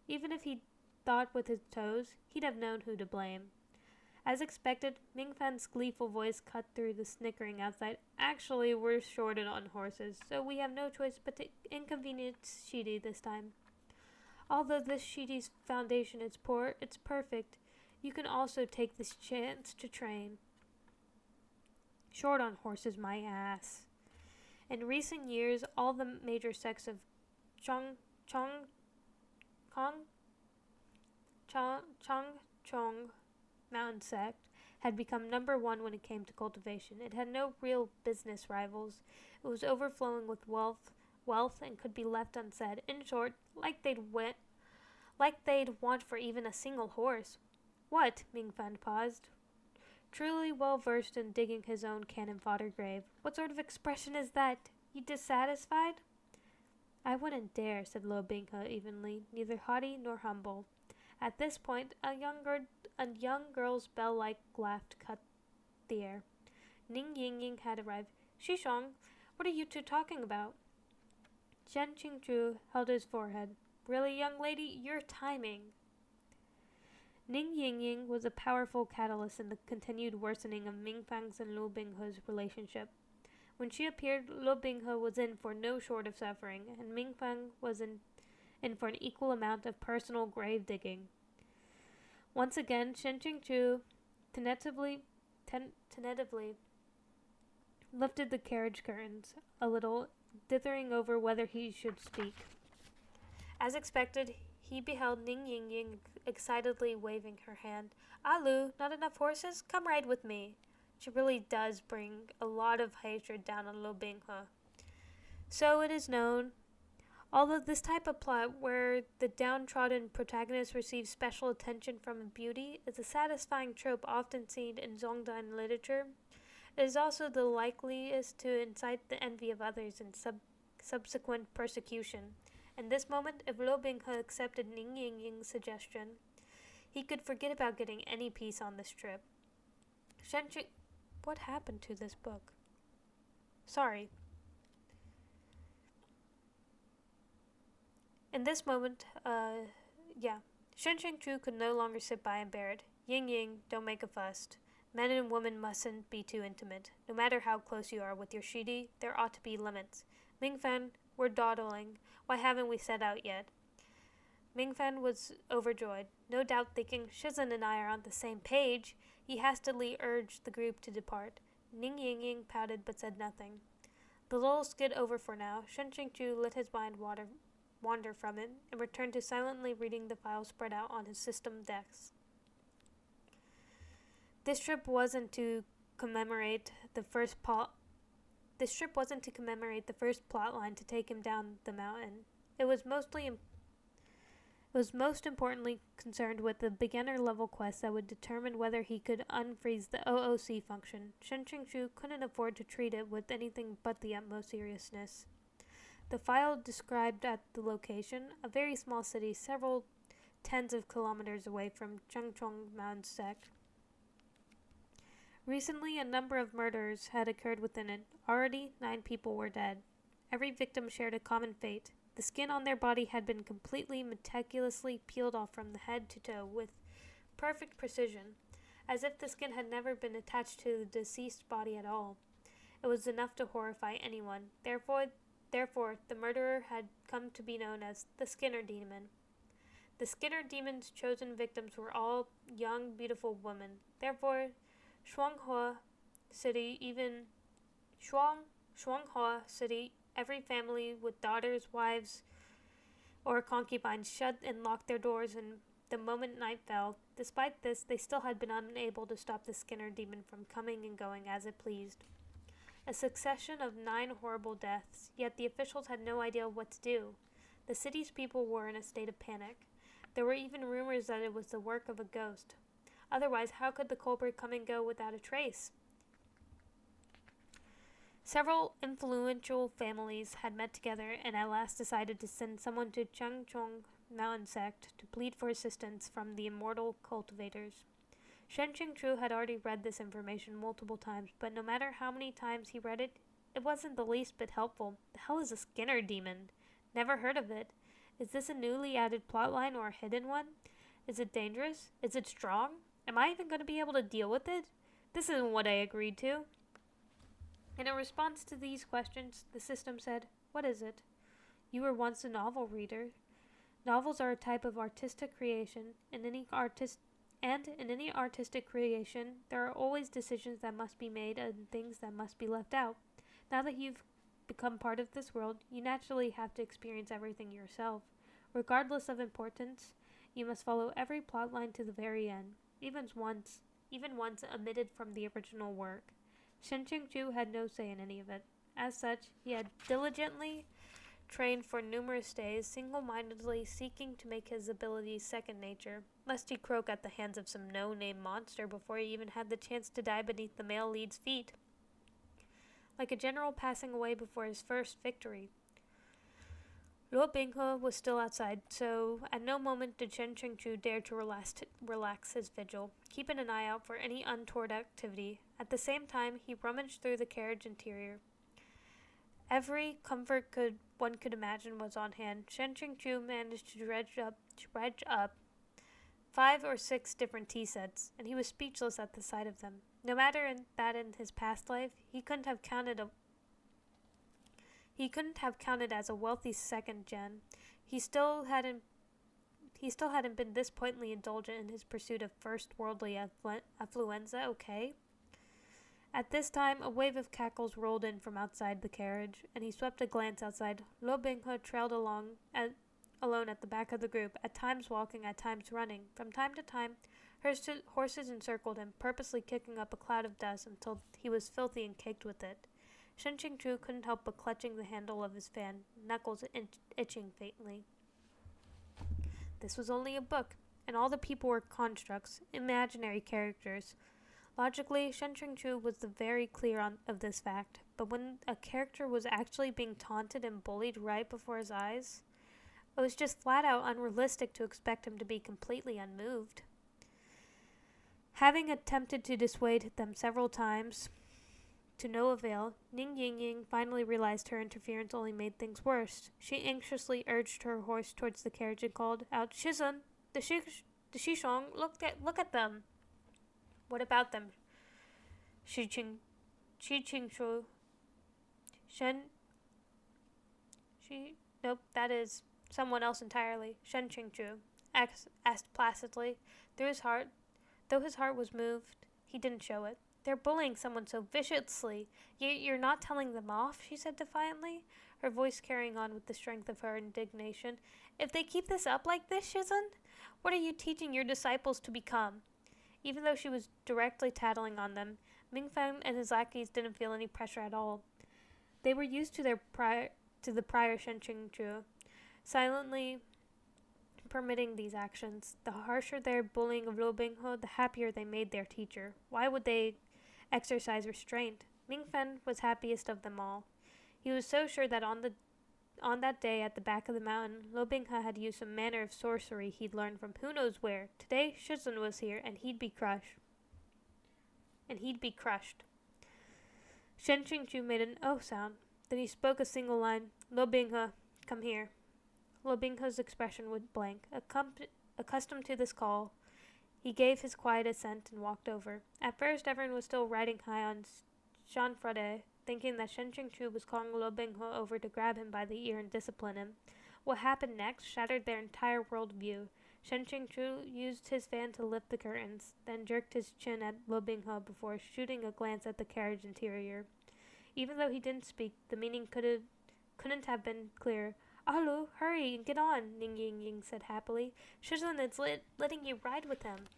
Even if he thought with his toes, he'd have known who to blame. As expected, Mingfan's gleeful voice cut through the snickering outside. Actually, we're shorted on horses, so we have no choice but to inconvenience Shidi this time. Although this Shidi's foundation is poor, it's perfect. You can also take this chance to train. Short on horses, my ass. In recent years, all the major sects of Chong Chong Kong Chong mountain sect had become number one when it came to cultivation. It had no real business rivals. It was overflowing with wealth, and could be left unsaid. In short, like they'd want for even a single horse. What? Mingfen paused, truly well versed in digging his own cannon fodder grave. What sort of expression is that? You dissatisfied? I wouldn't dare, said Lo Binghe evenly, neither haughty nor humble. At this point, a young girl's bell-like laugh cut the air. Ning Ying had arrived. Shishong, what are you two talking about? Shen Qingzhu held his forehead. Really, young lady, your timing. Ning Ying was a powerful catalyst in the continued worsening of Mingfang's and Lu Binghe's relationship. When she appeared, Lu Binghe was in for no short of suffering, and Mingfang was in for an equal amount of personal grave digging. Once again, Shen Qingzhu tentatively lifted the carriage curtains a little, dithering over whether he should speak. As expected, he beheld Ning Ying excitedly waving her hand. Alu, not enough horses? Come ride with me. She really does bring a lot of hatred down on Lo Binghe. So it is known. Although this type of plot, where the downtrodden protagonist receives special attention from a beauty, is a satisfying trope often seen in Zhongdan literature, it is also the likeliest to incite the envy of others in subsequent persecution. In this moment, if Lo Binghe accepted Ning Ying's suggestion, he could forget about getting any peace on this trip. What happened to this book? Sorry. In this moment, Shen Qingzhu could no longer sit by and bear it. Ying, don't make a fuss. Men and women mustn't be too intimate. No matter how close you are with your shidi, there ought to be limits. Mingfen, we're dawdling. Why haven't we set out yet? Mingfen was overjoyed, no doubt thinking, Shizhen and I are on the same page. He hastily urged the group to depart. Ning Ying pouted but said nothing. The lull skid over for now. Shen Qingzhu let his mind wander from it and returned to silently reading the files spread out on his system decks. This trip wasn't to commemorate the first plot line to take him down the mountain. It was most importantly concerned with the beginner level quest that would determine whether he could unfreeze the OOC function. Shen Qingzhu couldn't afford to treat it with anything but the utmost seriousness. The file described at the location, a very small city several tens of kilometers away from Chengchong Mountain sect. Recently, a number of murders had occurred within it. Already, 9 people were dead. Every victim shared a common fate. The skin on their body had been completely, meticulously peeled off from the head to toe with perfect precision, as if the skin had never been attached to the deceased body at all. It was enough to horrify anyone. Therefore, the murderer had come to be known as the Skinner Demon. The Skinner Demon's chosen victims were all young, beautiful women. Therefore, Shuanghua City, every family with daughters, wives, or concubines shut and locked their doors and the moment night fell. Despite this, they still had been unable to stop the Skinner Demon from coming and going as it pleased. A succession of 9 horrible deaths, yet the officials had no idea what to do. The city's people were in a state of panic. There were even rumors that it was the work of a ghost. Otherwise, how could the culprit come and go without a trace? Several influential families had met together and at last decided to send someone to Changchong Mountain Sect to plead for assistance from the immortal cultivators. Shen Qingzhu had already read this information multiple times, but no matter how many times he read it, it wasn't the least bit helpful. The hell is a Skinner Demon? Never heard of it. Is this a newly added plotline or a hidden one? Is it dangerous? Is it strong? Am I even going to be able to deal with it? This isn't what I agreed to. In a response to these questions, the system said, What is it? You were once a novel reader. Novels are a type of artistic creation, and And in any artistic creation, there are always decisions that must be made and things that must be left out. Now that you've become part of this world, you naturally have to experience everything yourself. Regardless of importance, you must follow every plotline to the very end, even once omitted from the original work. Shen Qingju had no say in any of it. As such, he had diligently trained for numerous days, single-mindedly seeking to make his abilities second nature, lest he croak at the hands of some no-name monster before he even had the chance to die beneath the male lead's feet. Like a general passing away before his first victory. Luo Binghe was still outside, so at no moment did Shen Qingju dare to relax his vigil, keeping an eye out for any untoward activity. At the same time, he rummaged through the carriage interior. Every comfort one could imagine was on hand. Shen Qingju managed to dredge up 5 or 6 different tea sets, and he was speechless at the sight of them. No matter that in his past life, he couldn't have counted as a wealthy second gen. He still hadn't been this pointedly indulgent in his pursuit of first worldly affluenza, okay? At this time, a wave of cackles rolled in from outside the carriage, and he swept a glance outside. Luo Binghe trailed alone at the back of the group, at times walking, at times running. From time to time, horses encircled him, purposely kicking up a cloud of dust until he was filthy and caked with it. Shen Qingju couldn't help but clutching the handle of his fan, knuckles itching faintly. This was only a book, and all the people were constructs, imaginary characters. Logically, Shen Qingju was very clear of this fact, but when a character was actually being taunted and bullied right before his eyes, it was just flat out unrealistic to expect him to be completely unmoved. Having attempted to dissuade them several times, to no avail, Ning Yingying finally realized her interference only made things worse. She anxiously urged her horse towards the carriage and called out, "Shizun, the Shishong, look at them." "What about them?" Shi Qingchu. Nope, that is someone else entirely. Shen Qingchu asked placidly. Though his heart was moved, he didn't show it. "They're bullying someone so viciously. You're not telling them off," she said defiantly, her voice carrying on with the strength of her indignation. "If they keep this up like this, Shizun, what are you teaching your disciples to become?" Even though she was directly tattling on them, Mingfeng and his lackeys didn't feel any pressure at all. They were used to the prior Shen Qingchu, silently permitting these actions. The harsher their bullying of Luo Binghe, the happier they made their teacher. Why would they exercise restraint? Mingfen was happiest of them all. He was so sure that on that day at the back of the mountain, Luo Binghe had used some manner of sorcery he'd learned from who knows where. Today, Shizun was here, and he'd be crushed. Shen Qingju made an "oh" sound. Then he spoke a single line. "Luo Binghe, come here." Luo Binghe's expression was blank. Accustomed to this call, he gave his quiet assent and walked over. At first, everyone was still riding high on Shanfrade, thinking that Shen Qingchu was calling Luo Binghe over to grab him by the ear and discipline him. What happened next shattered their entire worldview. Shen Qingchu used his fan to lift the curtains, then jerked his chin at Luo Binghe before shooting a glance at the carriage interior. Even though he didn't speak, the meaning couldn't have been clear. "Alu, hurry and get on," Ning Ying said happily. "Shizun is letting you ride with him."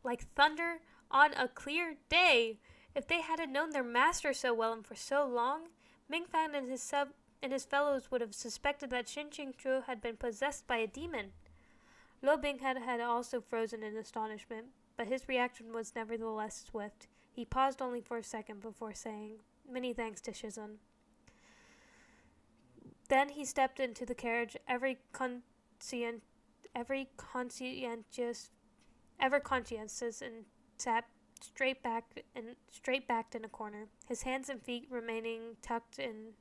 Like thunder on a clear day! If they hadn't known their master so well and for so long, Mingfang and his fellows would have suspected that Shen Qingchu had been possessed by a demon. Luo Binghe had also frozen in astonishment, but his reaction was nevertheless swift. He paused only for a second before saying, "Many thanks to Shizun." Then he stepped into the carriage, ever conscientious, and sat straight backed in a corner, his hands and feet remaining tucked in,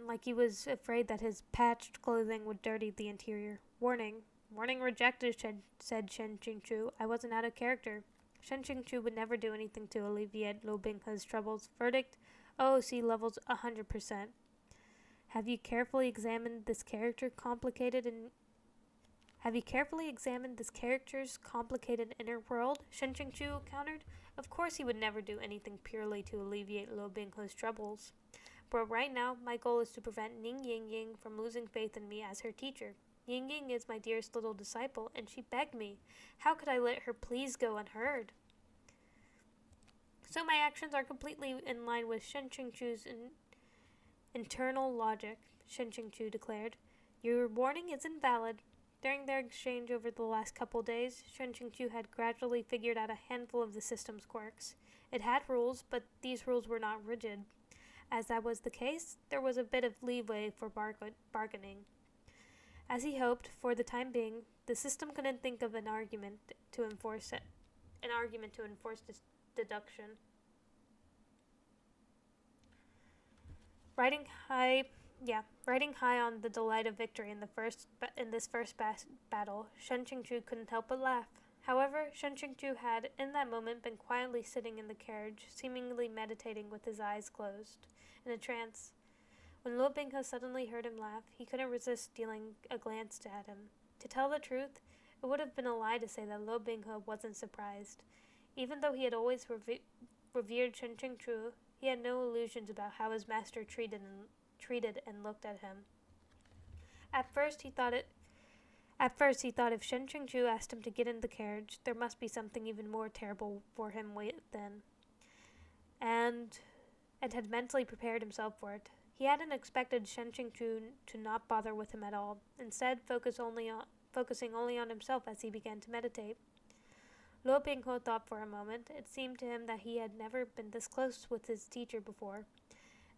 like he was afraid that his patched clothing would dirty the interior. "Warning rejected," said Shen Qingchu. "I wasn't out of character." Shen Qingchu would never do anything to alleviate Luo Binghe's troubles. Verdict: OOC levels 100%. "Have you carefully examined this character?" complicated and Have you carefully examined this character's complicated inner world? Shen Qingchu countered. Of course he would never do anything purely to alleviate Liu Binghe's troubles. But right now, my goal is to prevent Ning Yingying from losing faith in me as her teacher. Yingying is my dearest little disciple, and she begged me. How could I let her pleas go unheard? So my actions are completely in line with Shen Qingchu's internal logic, Shen Qingchu declared. Your warning is invalid. During their exchange over the last couple days, Shen Qingchu had gradually figured out a handful of the system's quirks. It had rules, but these rules were not rigid. As that was the case, there was a bit of leeway for bargaining. As he hoped, for the time being, the system couldn't think of an argument to enforce this deduction. Riding high on the delight of victory in this first battle, Shen Qingchu couldn't help but laugh. However, Shen Qingchu had, in that moment, been quietly sitting in the carriage, seemingly meditating with his eyes closed, in a trance. When Liu Binghe suddenly heard him laugh, he couldn't resist stealing a glance at him. To tell the truth, it would have been a lie to say that Liu Binghe wasn't surprised. Even though he had always revered Shen Qingchu, he had no illusions about how his master treated and looked at him. At first he thought if Shen Qingchu asked him to get in the carriage, there must be something even more terrible for him within, and had mentally prepared himself for it. He hadn't expected Shen Qingchu to not bother with him at all, instead focusing only on himself as he began to meditate. Liu Binghe thought for a moment. It seemed to him that he had never been this close with his teacher before,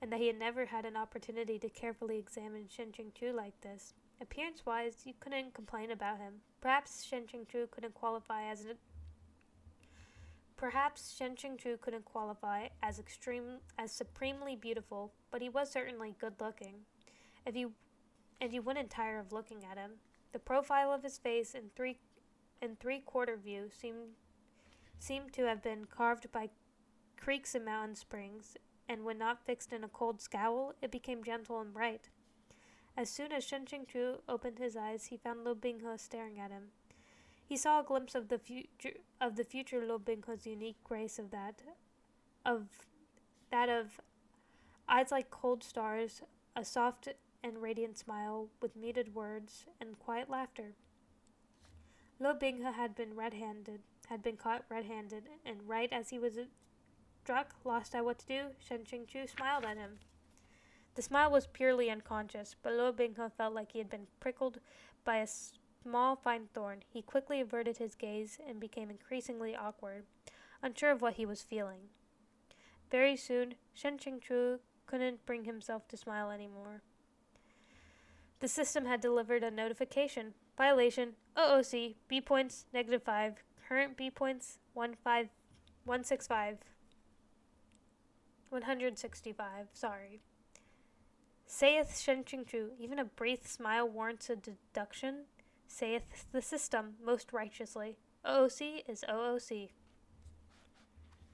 and that he had never had an opportunity to carefully examine Shen Qingchu like this. Appearance-wise, you couldn't complain about him. Perhaps Shen Qingchu couldn't qualify as supremely beautiful, but he was certainly good-looking. And you wouldn't tire of looking at him. The profile of his face in three-quarter view seemed to have been carved by creeks and mountain springs, and when not fixed in a cold scowl, it became gentle and bright. As soon as Shen Qingchu opened his eyes, he found Liu Binghe staring at him. He saw a glimpse of the future Liu Binghe's unique grace of eyes like cold stars, a soft and radiant smile with muted words and quiet laughter. Liu Binghe had been caught red-handed, and right as he was struck, lost at what to do, Shen Qingchu smiled at him. The smile was purely unconscious, but Liu Binghe felt like he had been prickled by a small fine thorn. He quickly averted his gaze and became increasingly awkward, unsure of what he was feeling. Very soon, Shen Qingchu couldn't bring himself to smile anymore. The system had delivered a notification. Violation, OOC, B points, -5. Current B points, 165. Sorry. Saith Shen Qingchu, even a brief smile warrants a deduction. Saith the system, most righteously. OOC is OOC.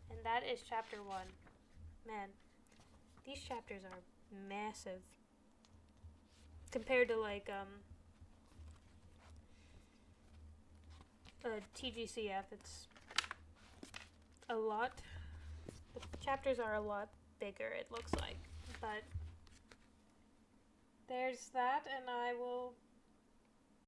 And that is chapter 1. Man, these chapters are massive. Compared to TGCF, it's a lot. The chapters are a lot bigger, it looks like. But there's that, and I will